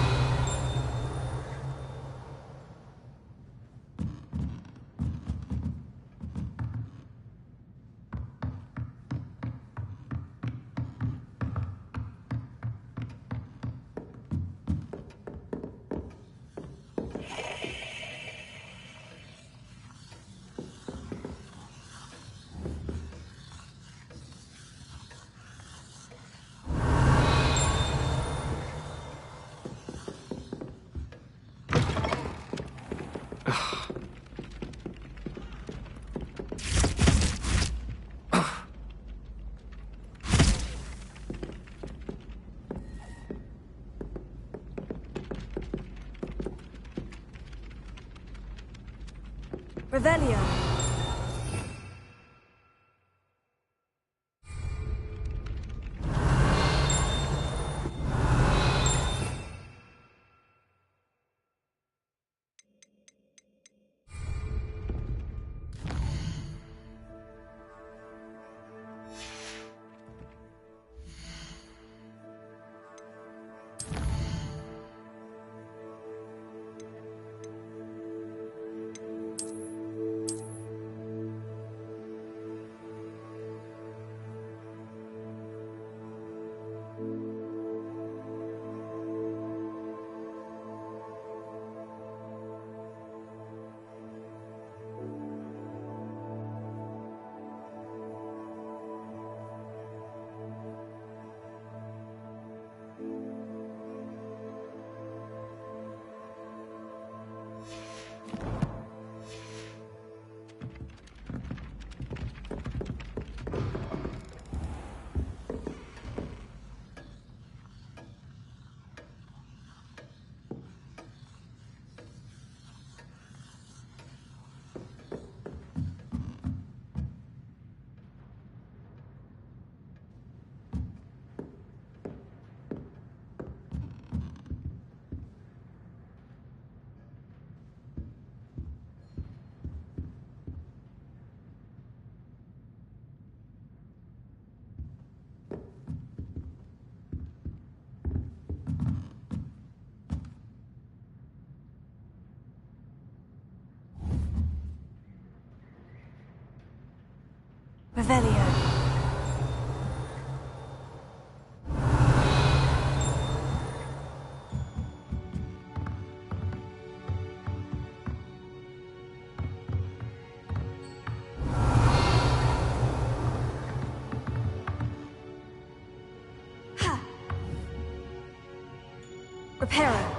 Revelio. Revelio. Reparo.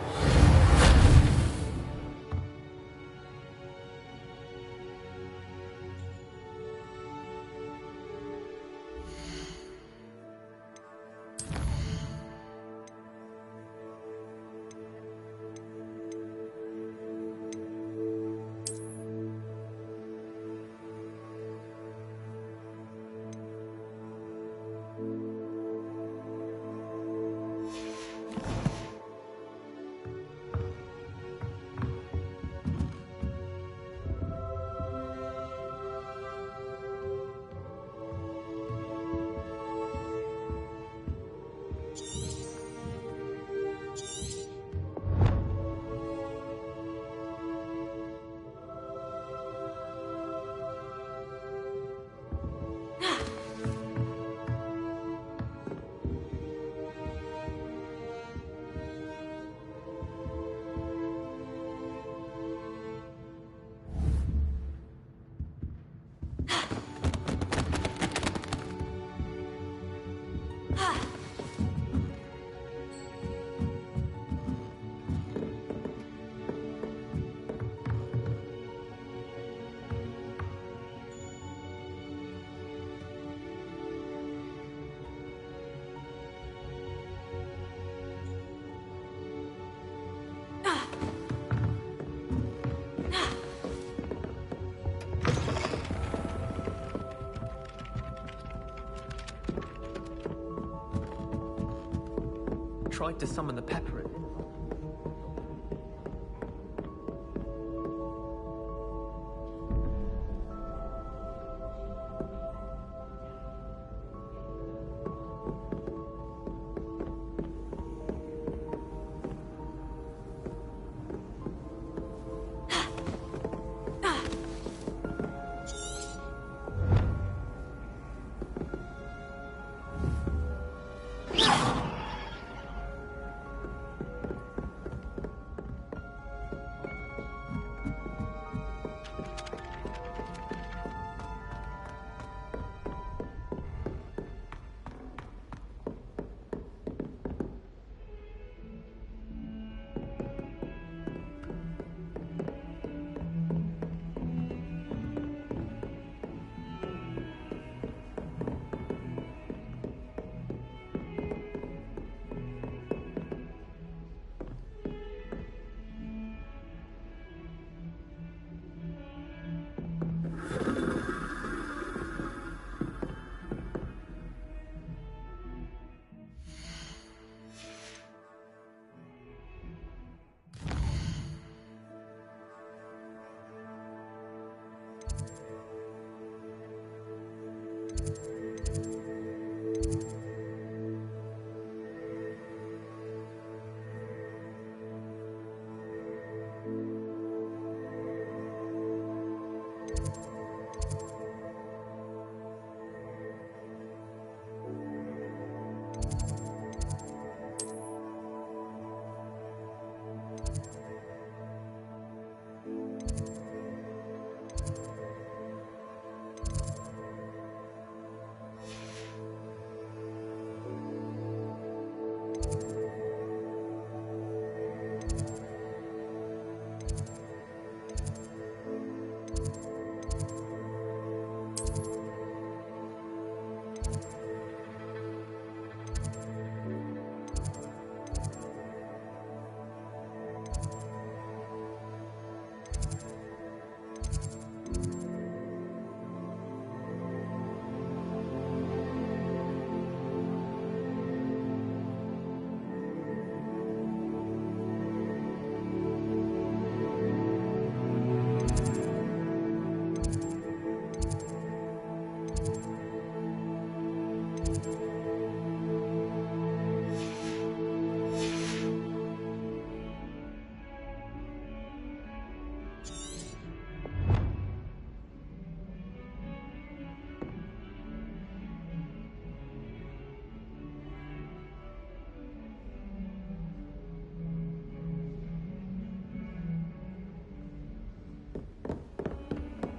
Tried to summon the pepper.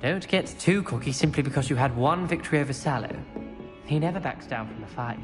Don't get too cocky simply because you had one victory over Sallow. He never backs down from a fight.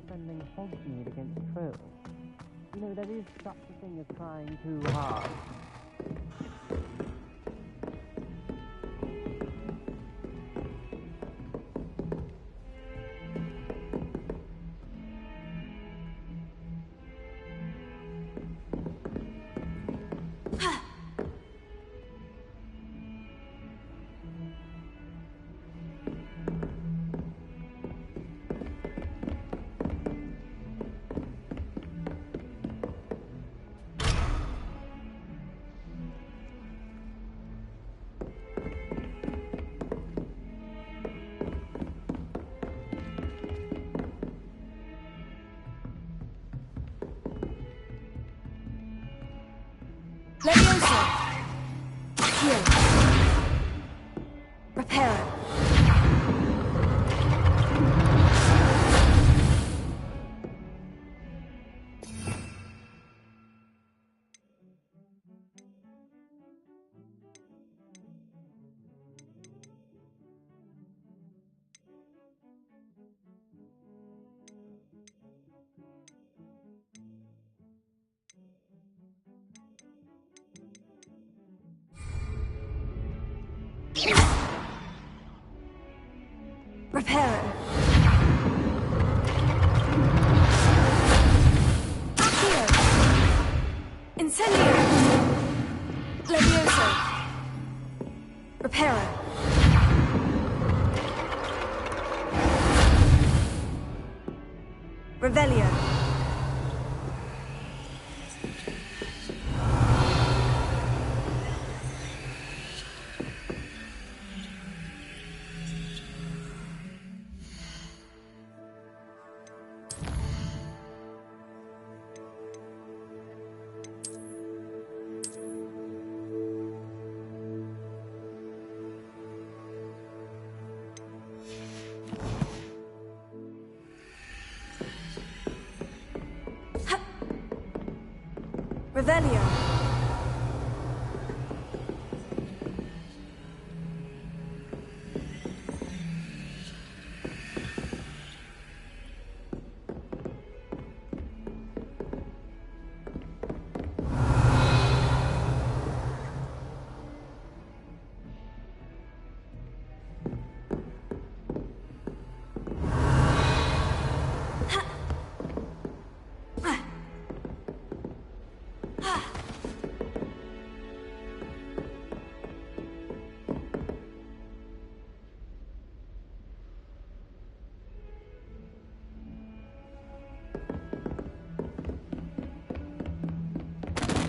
Defending Hogsmeade against trolls. You know, there is such a thing as trying too hard. Reparo. Accio. Incendio. Levioso. Reparo. Revelio. Revelio.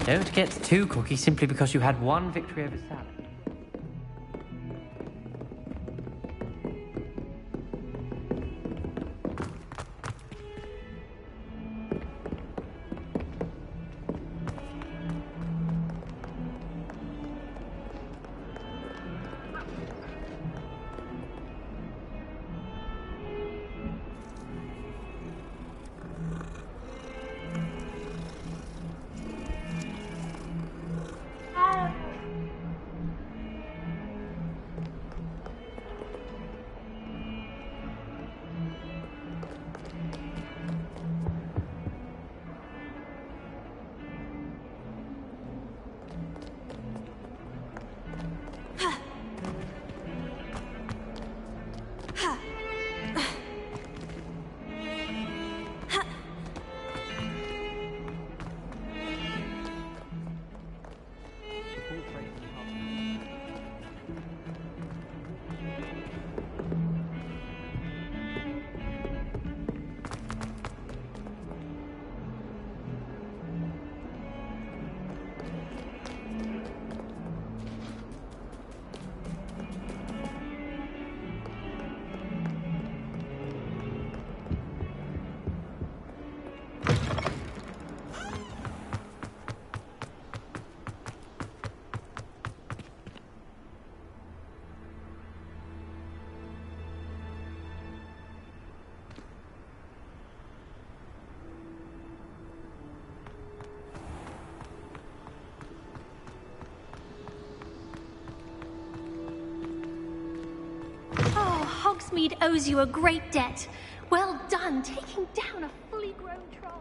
Don't get too cocky simply because you had one victory over Sallow. Hogsmeade owes you a great debt. Well done, taking down a fully grown troll.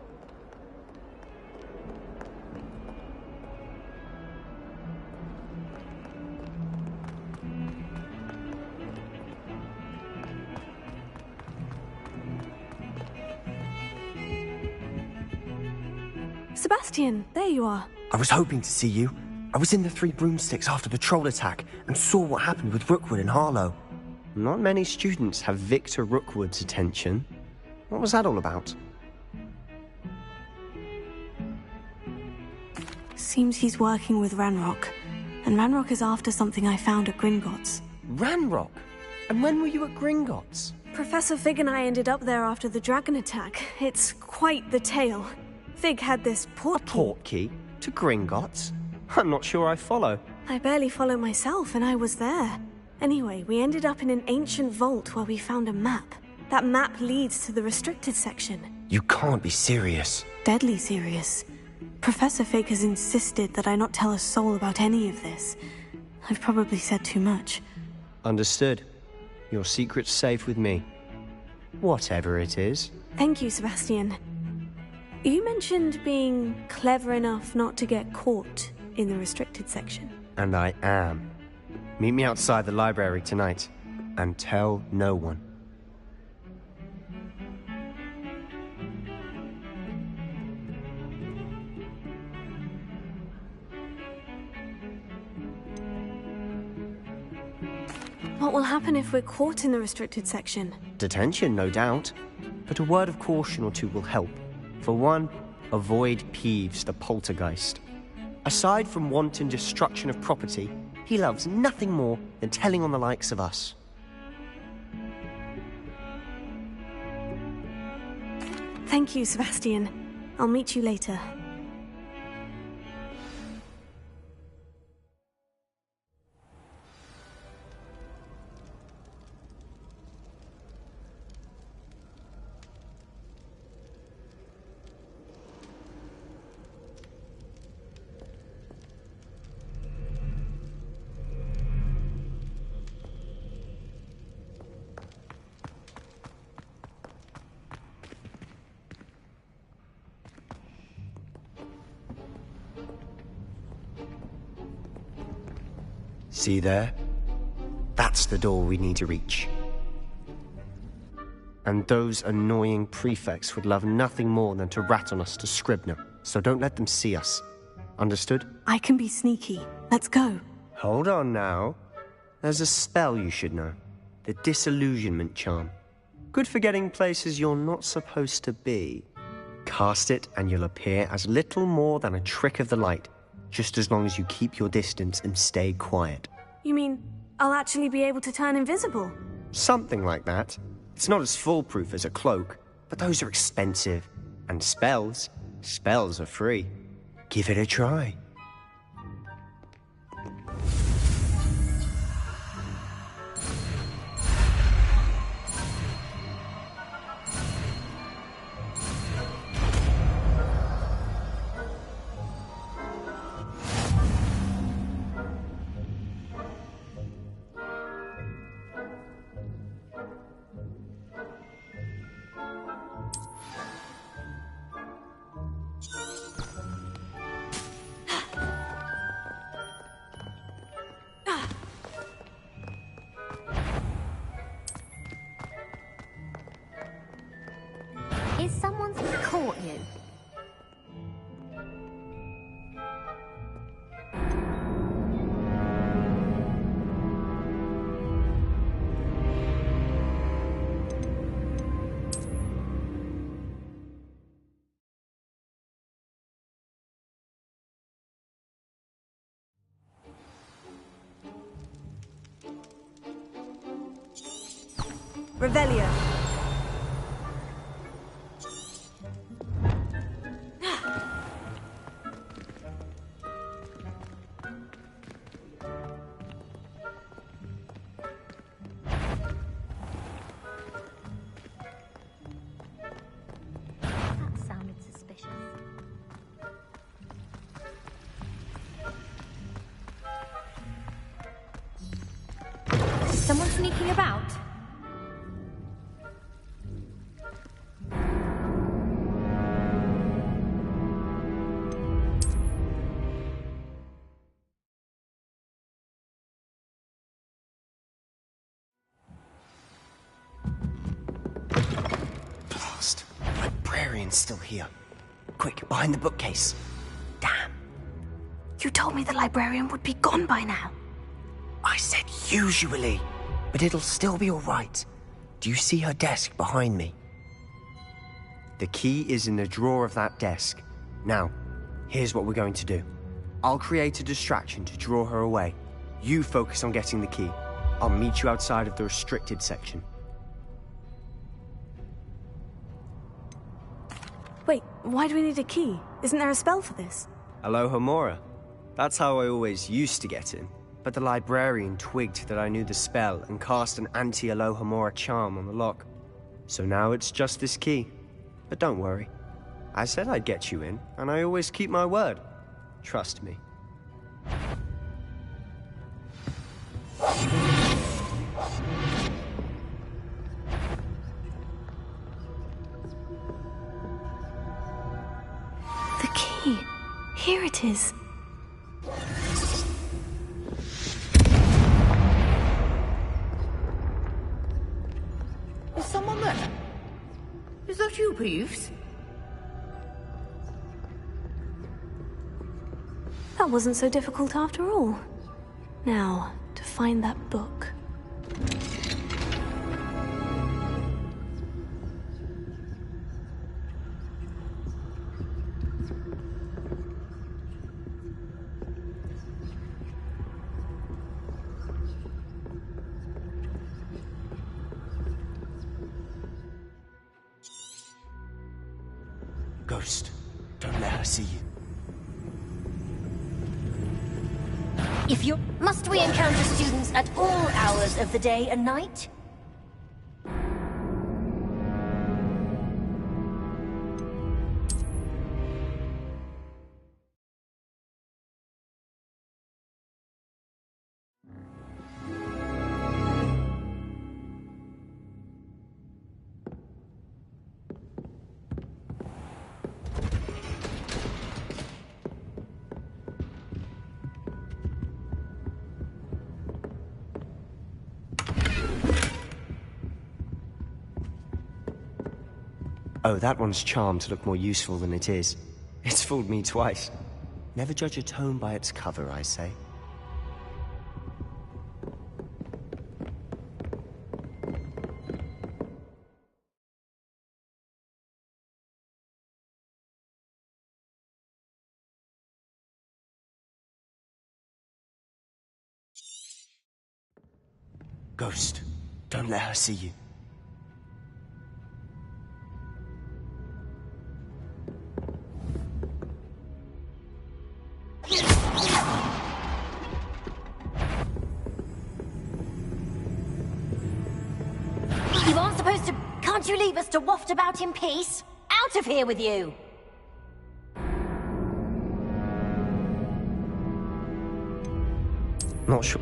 Sebastian, there you are. I was hoping to see you. I was in the Three Broomsticks after the troll attack and saw what happened with Rookwood and Harlow. Not many students have Victor Rookwood's attention. What was that all about? Seems he's working with Ragnarök, and Ragnarök is after something I found at Gringotts. Ragnarök? And when were you at Gringotts? Professor Fig and I ended up there after the dragon attack. It's quite the tale. Fig had this portkey. A portkey? To Gringotts? I'm not sure I follow. I barely follow myself, and I was there. Anyway, we ended up in an ancient vault where we found a map. That map leads to the restricted section. You can't be serious. Deadly serious. Professor Fig has insisted that I not tell a soul about any of this. I've probably said too much. Understood. Your secret's safe with me. Whatever it is. Thank you, Sebastian. You mentioned being clever enough not to get caught in the restricted section. And I am. Meet me outside the library tonight, and tell no one. What will happen if we're caught in the restricted section? Detention, no doubt. But a word of caution or two will help. For one, avoid Peeves, the poltergeist. Aside from wanton destruction of property, he loves nothing more than telling on the likes of us. Thank you, Sebastian. I'll meet you later. See there? That's the door we need to reach. And those annoying prefects would love nothing more than to rat on us to Scribner, so don't let them see us. Understood? I can be sneaky. Let's go. Hold on now. There's a spell you should know. The Disillusionment Charm. Good for getting places you're not supposed to be. Cast it and you'll appear as little more than a trick of the light, just as long as you keep your distance and stay quiet. You mean I'll actually be able to turn invisible? Something like that. It's not as foolproof as a cloak, but those are expensive. And spells are free. Give it a try. Is someone's caught you? Revelio. That sounded suspicious. Someone sneaking about? librarian's still here. Quick, behind the bookcase. Damn. You told me the librarian would be gone by now. I said usually, but it'll still be all right. Do you see her desk behind me? The key is in the drawer of that desk. Now, here's what we're going to do. I'll create a distraction to draw her away. You focus on getting the key. I'll meet you outside of the restricted section. Wait, why do we need a key? Isn't there a spell for this? Alohomora. That's how I always used to get in. But the librarian twigged that I knew the spell and cast an anti-Alohomora charm on the lock. So now it's just this key. But don't worry. I said I'd get you in, and I always keep my word. Trust me. The key. Here it is. Is someone there? Is that you, Peeves? That wasn't so difficult after all. Now, to find that book. Ghost, don't let her see you. If you must we encounter students at all hours of the day and night? Oh, that one's charmed to look more useful than it is. It's fooled me twice. Never judge a tome by its cover, I say. Ghost, don't let her see you. You aren't supposed to... Can't you leave us to waft about in peace? Out of here with you! Not sure.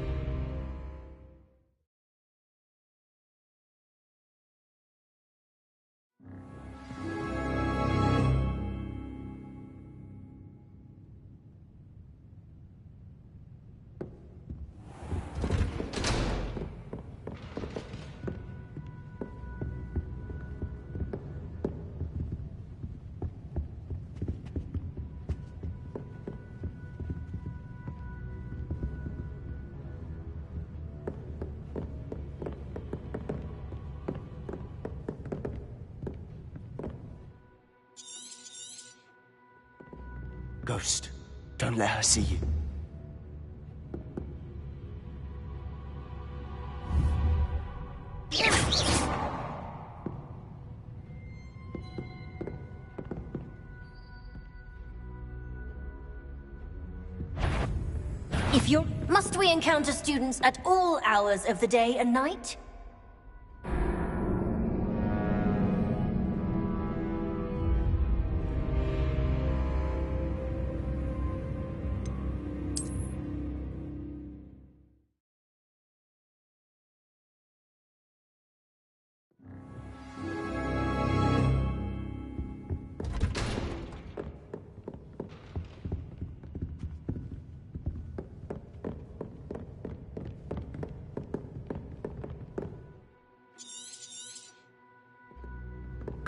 Ghost, don't let her see you. If you're... Must we encounter students at all hours of the day and night?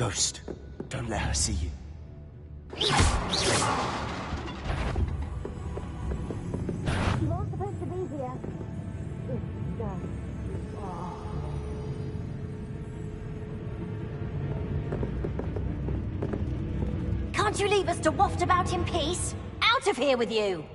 Ghost, Don't let her see you. You aren't supposed to be here. It's just... Can't you leave us to waft about in peace? Out of here with you!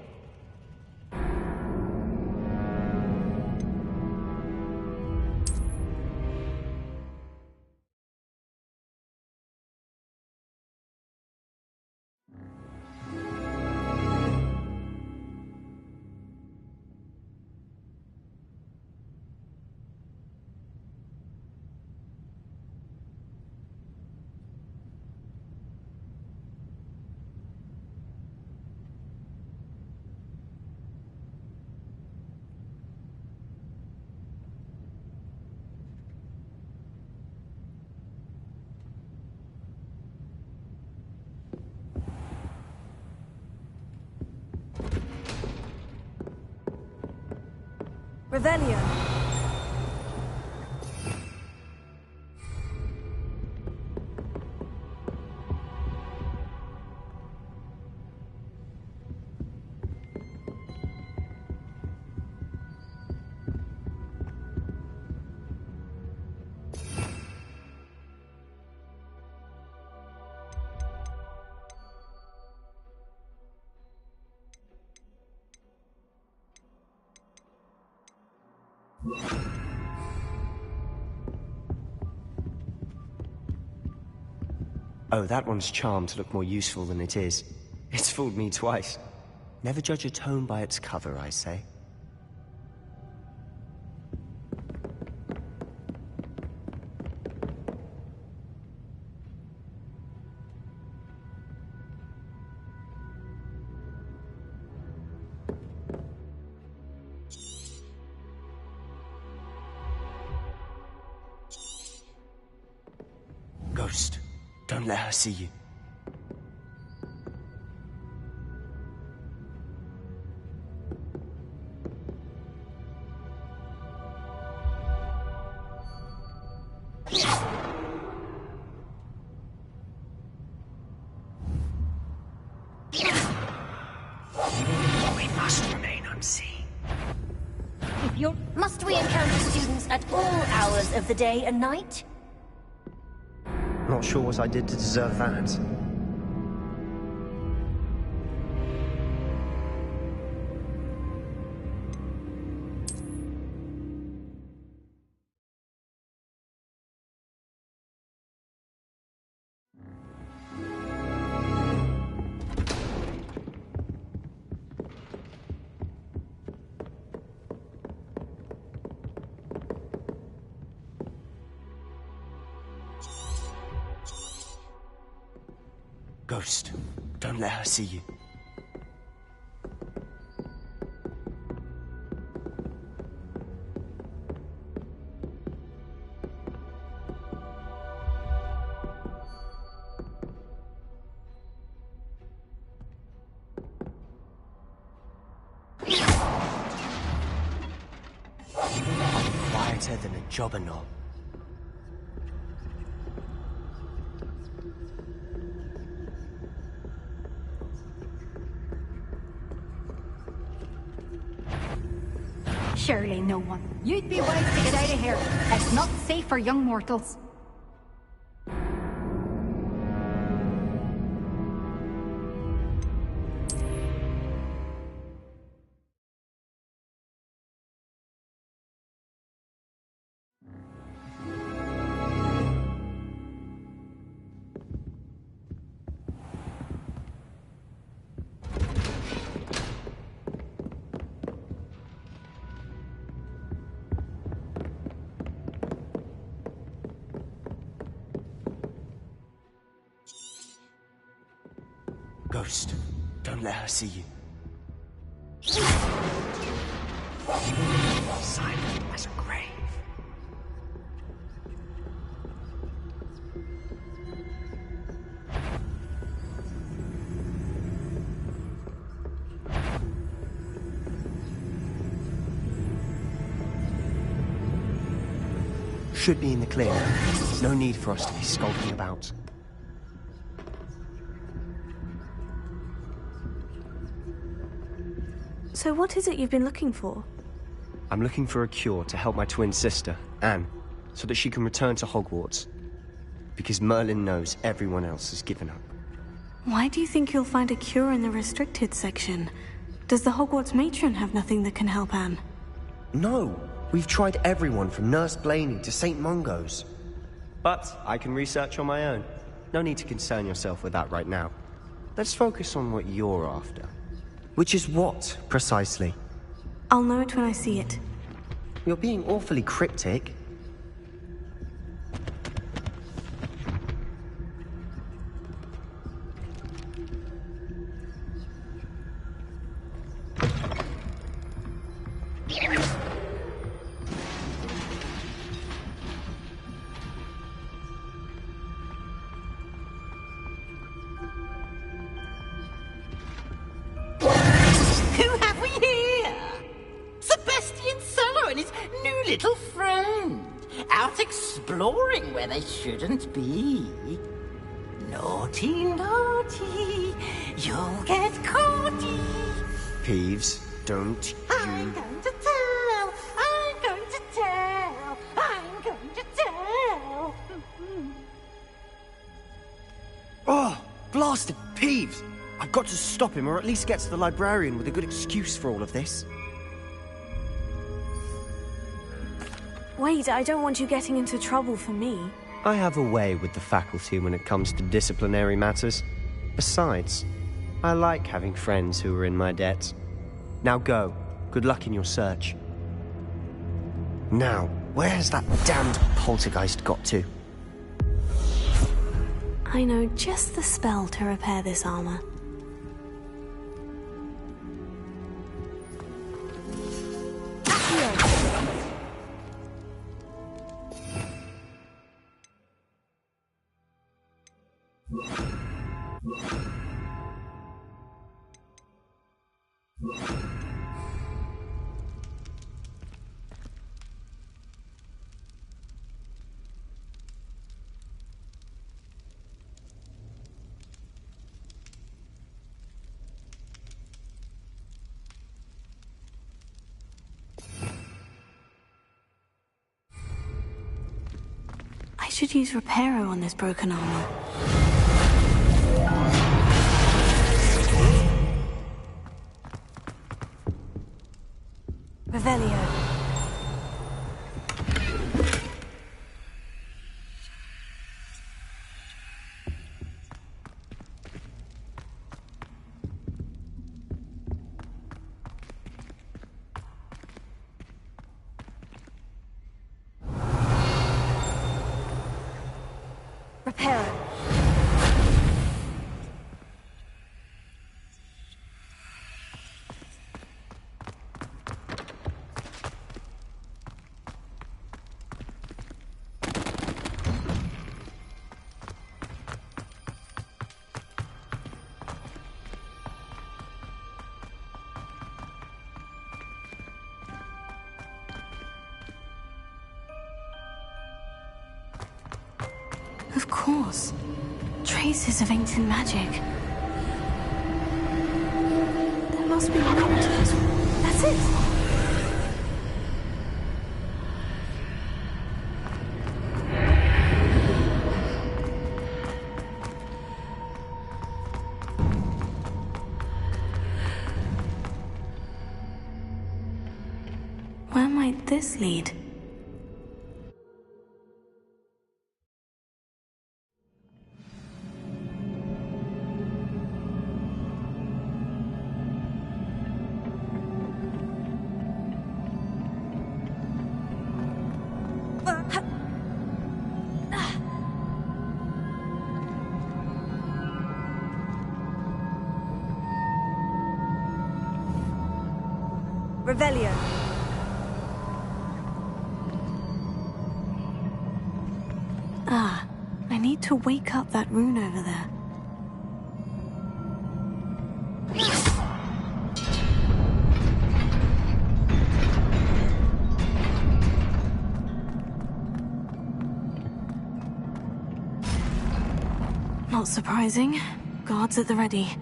Revelio. Oh, that one's charmed to look more useful than it is. It's fooled me twice. Never judge a tome by its cover, I say. Ghost, don't let her see you. We must remain unseen. Must we encounter students at all hours of the day and night? Not sure what I did to deserve that. Ghost, don't let her see you. Quieter than a jobberknoll. Surely no one. You'd be wise to get out of here. It's not safe for young mortals. Ghost, don't let her see you. Silent as a grave. Should be in the clear. No need for us to be skulking about. So what is it you've been looking for? I'm looking for a cure to help my twin sister, Anne, so that she can return to Hogwarts. Because Merlin knows everyone else has given up. Why do you think you'll find a cure in the restricted section? Does the Hogwarts matron have nothing that can help Anne? No! We've tried everyone from Nurse Blaney to St. Mungo's. But I can research on my own. No need to concern yourself with that right now. Let's focus on what you're after. Which is what, precisely? I'll know it when I see it. You're being awfully cryptic. Exploring where they shouldn't be. Naughty, naughty, you'll get caughty. Peeves, don't you... I'm going to tell, I'm going to tell, I'm going to tell. Oh, blasted Peeves! I've got to stop him, or at least get to the librarian with a good excuse for all of this. Wait, I don't want you getting into trouble for me. I have a way with the faculty when it comes to disciplinary matters. Besides, I like having friends who are in my debt. Now go. Good luck in your search. Now, where has that damned poltergeist got to? I know just the spell to repair this armor. I should use Reparo on this broken armor. Revelio. Reparo. Of course. Traces of ancient magic. There must be more to this. That's it! Where might this lead? Revelio. Ah, I need to wake up that rune over there. Not surprising. Guards at the ready.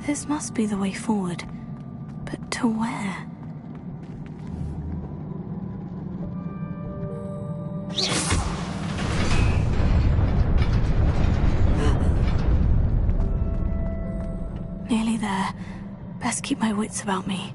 This must be the way forward. But to where? Nearly there. Best keep my wits about me.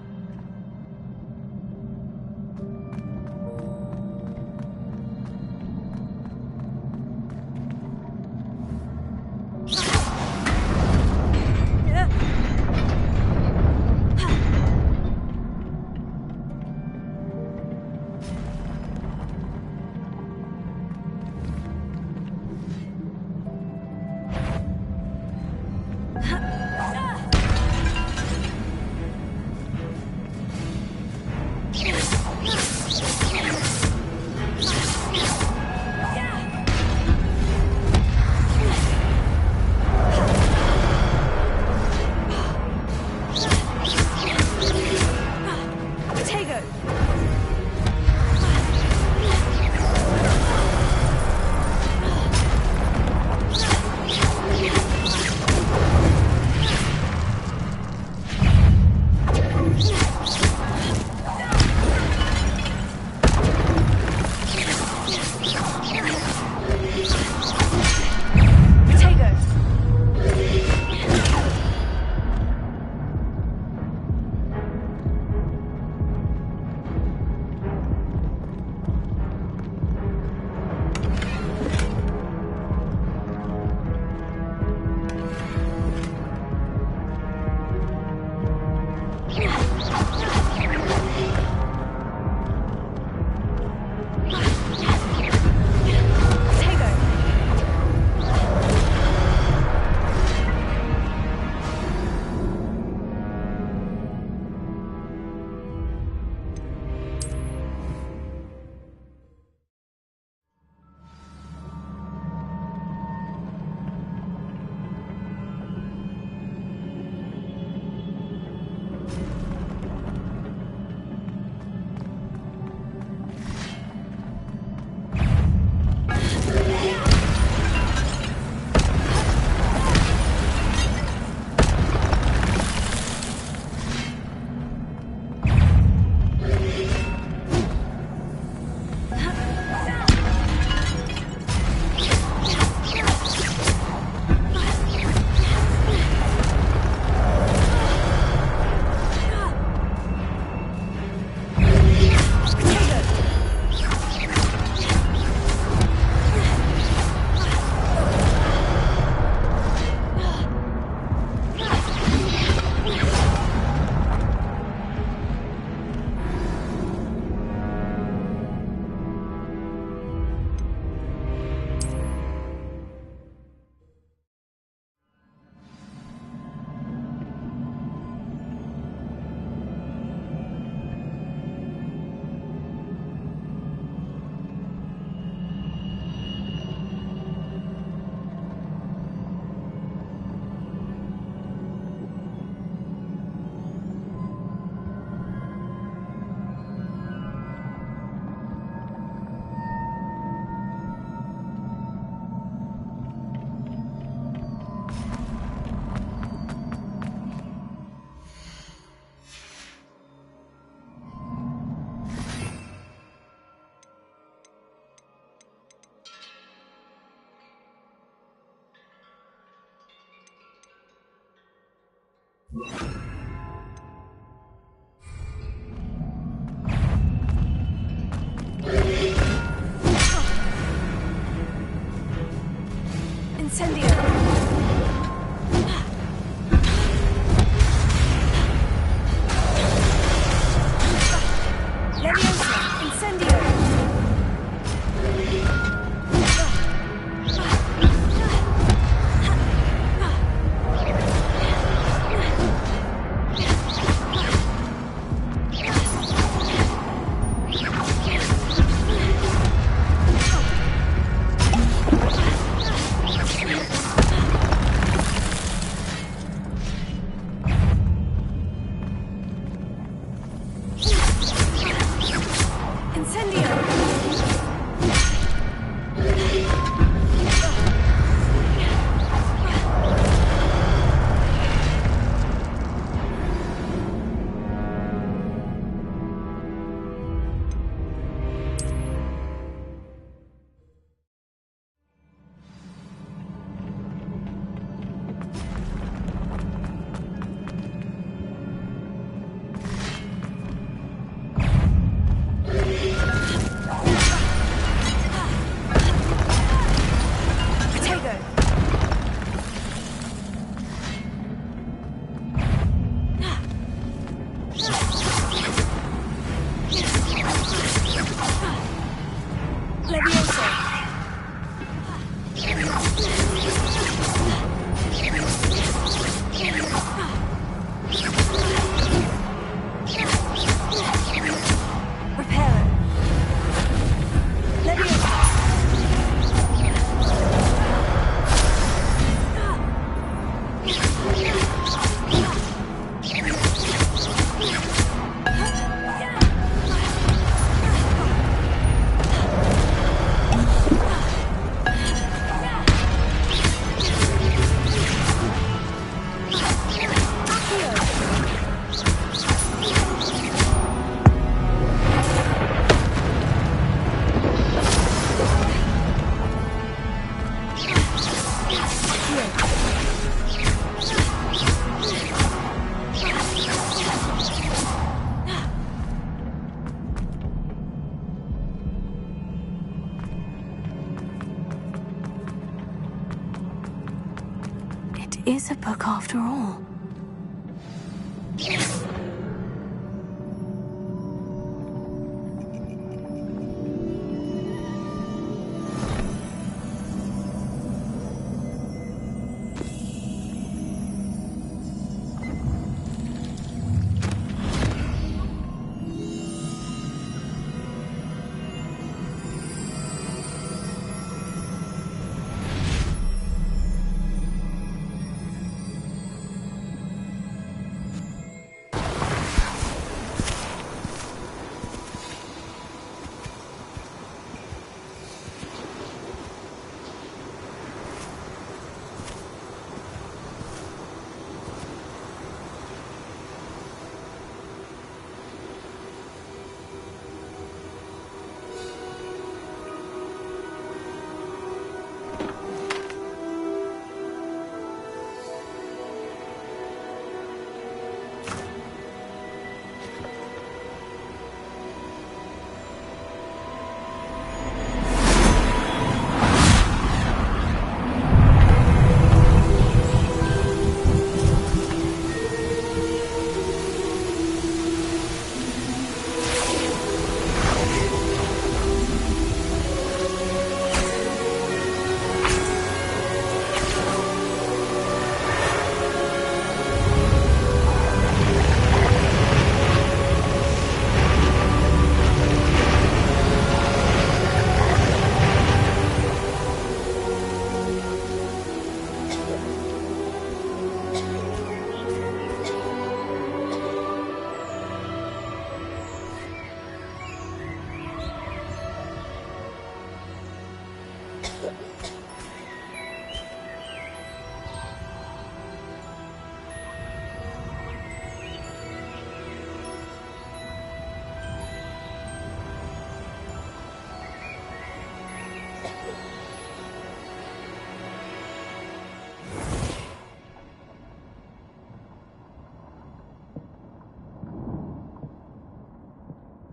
is a book after all.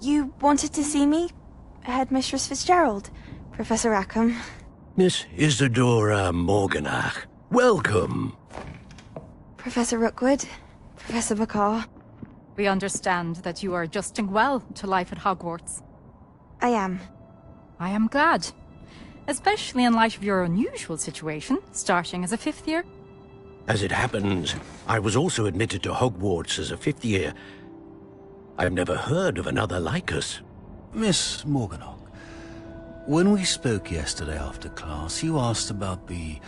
You wanted to see me? Headmistress Fitzgerald, Professor Rackham. Miss Isadora Morganach, welcome. Professor Rookwood, Professor Bakar. We understand that you are adjusting well to life at Hogwarts. I am. I am glad. Especially in light of your unusual situation, starting as a 5th year. As it happens, I was also admitted to Hogwarts as a 5th year. I've never heard of another like us. Miss Morganach, when we spoke yesterday after class, you asked about the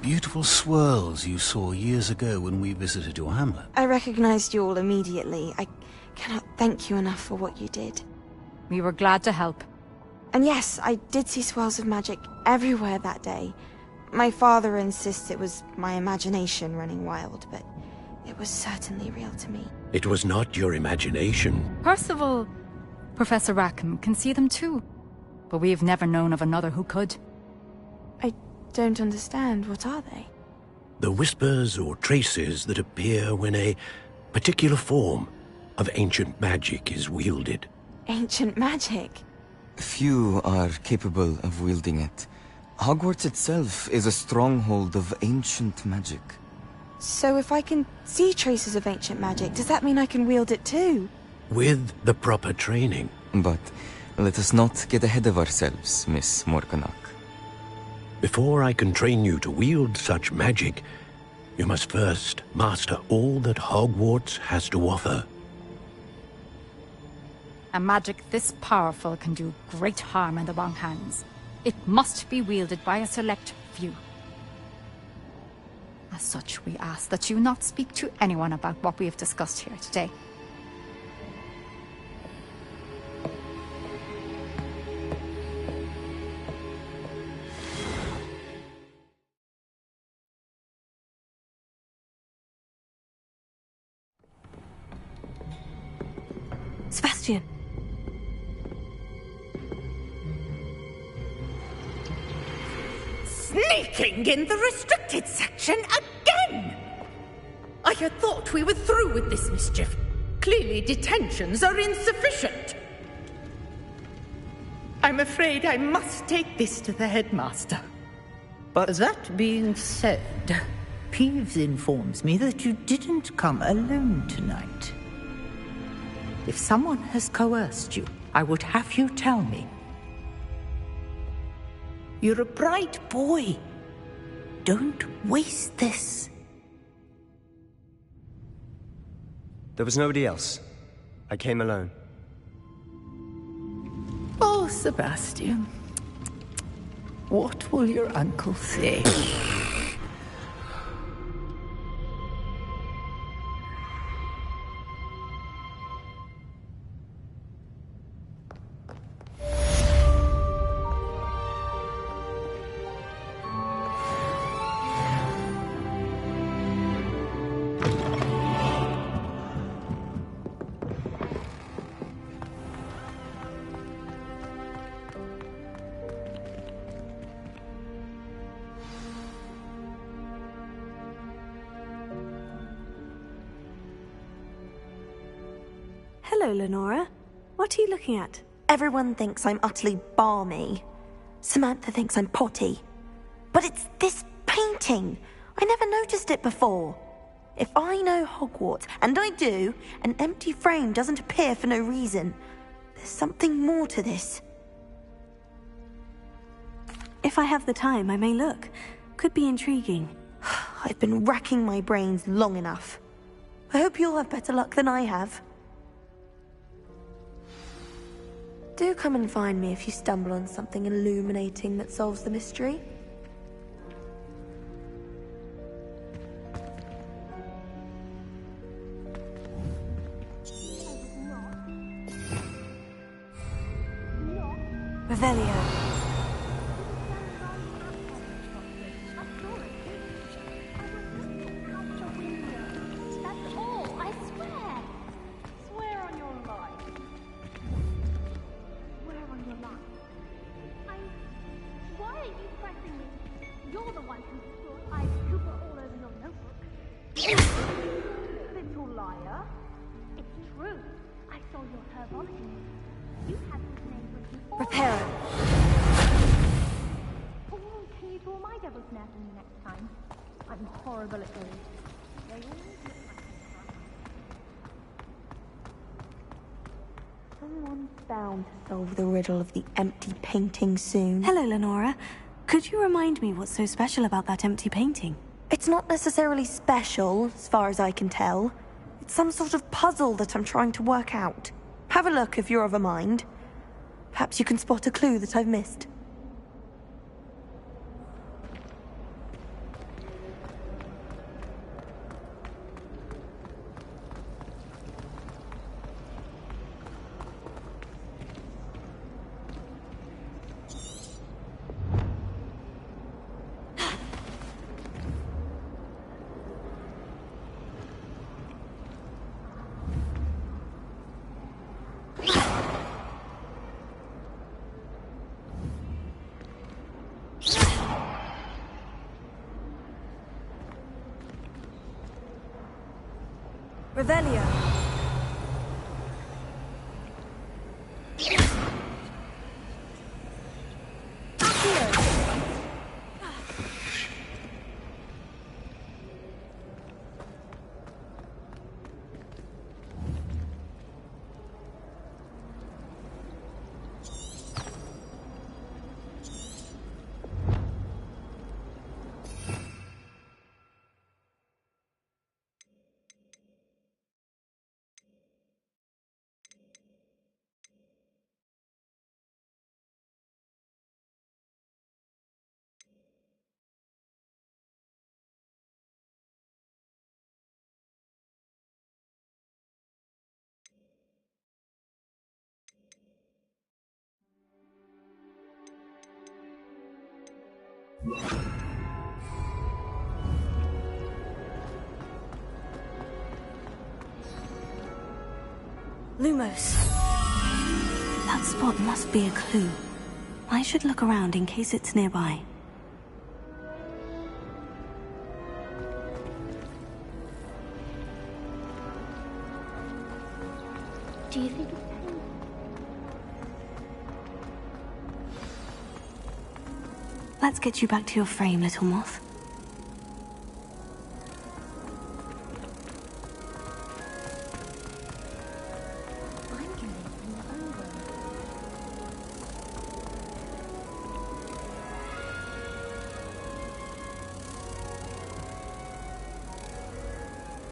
beautiful swirls you saw years ago when we visited your hamlet. I recognized you all immediately. I cannot thank you enough for what you did. We were glad to help. And yes, I did see swirls of magic everywhere that day. My father insists it was my imagination running wild, but it was certainly real to me. It was not your imagination. Percival, Professor Rackham can see them too. But we've never known of another who could. I don't understand. What are they? The whispers or traces that appear when a particular form of ancient magic is wielded. Ancient magic? Few are capable of wielding it. Hogwarts itself is a stronghold of ancient magic. So if I can see traces of ancient magic, does that mean I can wield it too? With the proper training. But let us not get ahead of ourselves, Miss Morganach. Before I can train you to wield such magic, you must first master all that Hogwarts has to offer. A magic this powerful can do great harm in the wrong hands. It must be wielded by a select few. As such, we ask that you not speak to anyone about what we have discussed here today. Sebastian! Sneaking in the restricted section again! I had thought we were through with this mischief. Clearly detentions are insufficient. I'm afraid I must take this to the headmaster. But that being said, Peeves informs me that you didn't come alone tonight. If someone has coerced you, I would have you tell me. You're a bright boy. Don't waste this. There was nobody else. I came alone. Oh, Sebastian. What will your uncle say? Hello, Lenora. What are you looking at? Everyone thinks I'm utterly balmy. Samantha thinks I'm potty. But it's this painting. I never noticed it before. If I know Hogwarts, and I do, an empty frame doesn't appear for no reason. There's something more to this. If I have the time, I may look. Could be intriguing. I've been racking my brains long enough. I hope you'll have better luck than I have. Do come and find me if you stumble on something illuminating that solves the mystery. Revelio. Someone's bound to solve the riddle of the empty painting soon. Hello, Lenora. Could you remind me what's so special about that empty painting? It's not necessarily special, as far as I can tell. It's some sort of puzzle that I'm trying to work out. Have a look if you're of a mind. Perhaps you can spot a clue that I've missed. Revelio. Lumos. That spot must be a clue. I should look around in case it's nearby. Do you think it's pain? Let's get you back to your frame, little moth.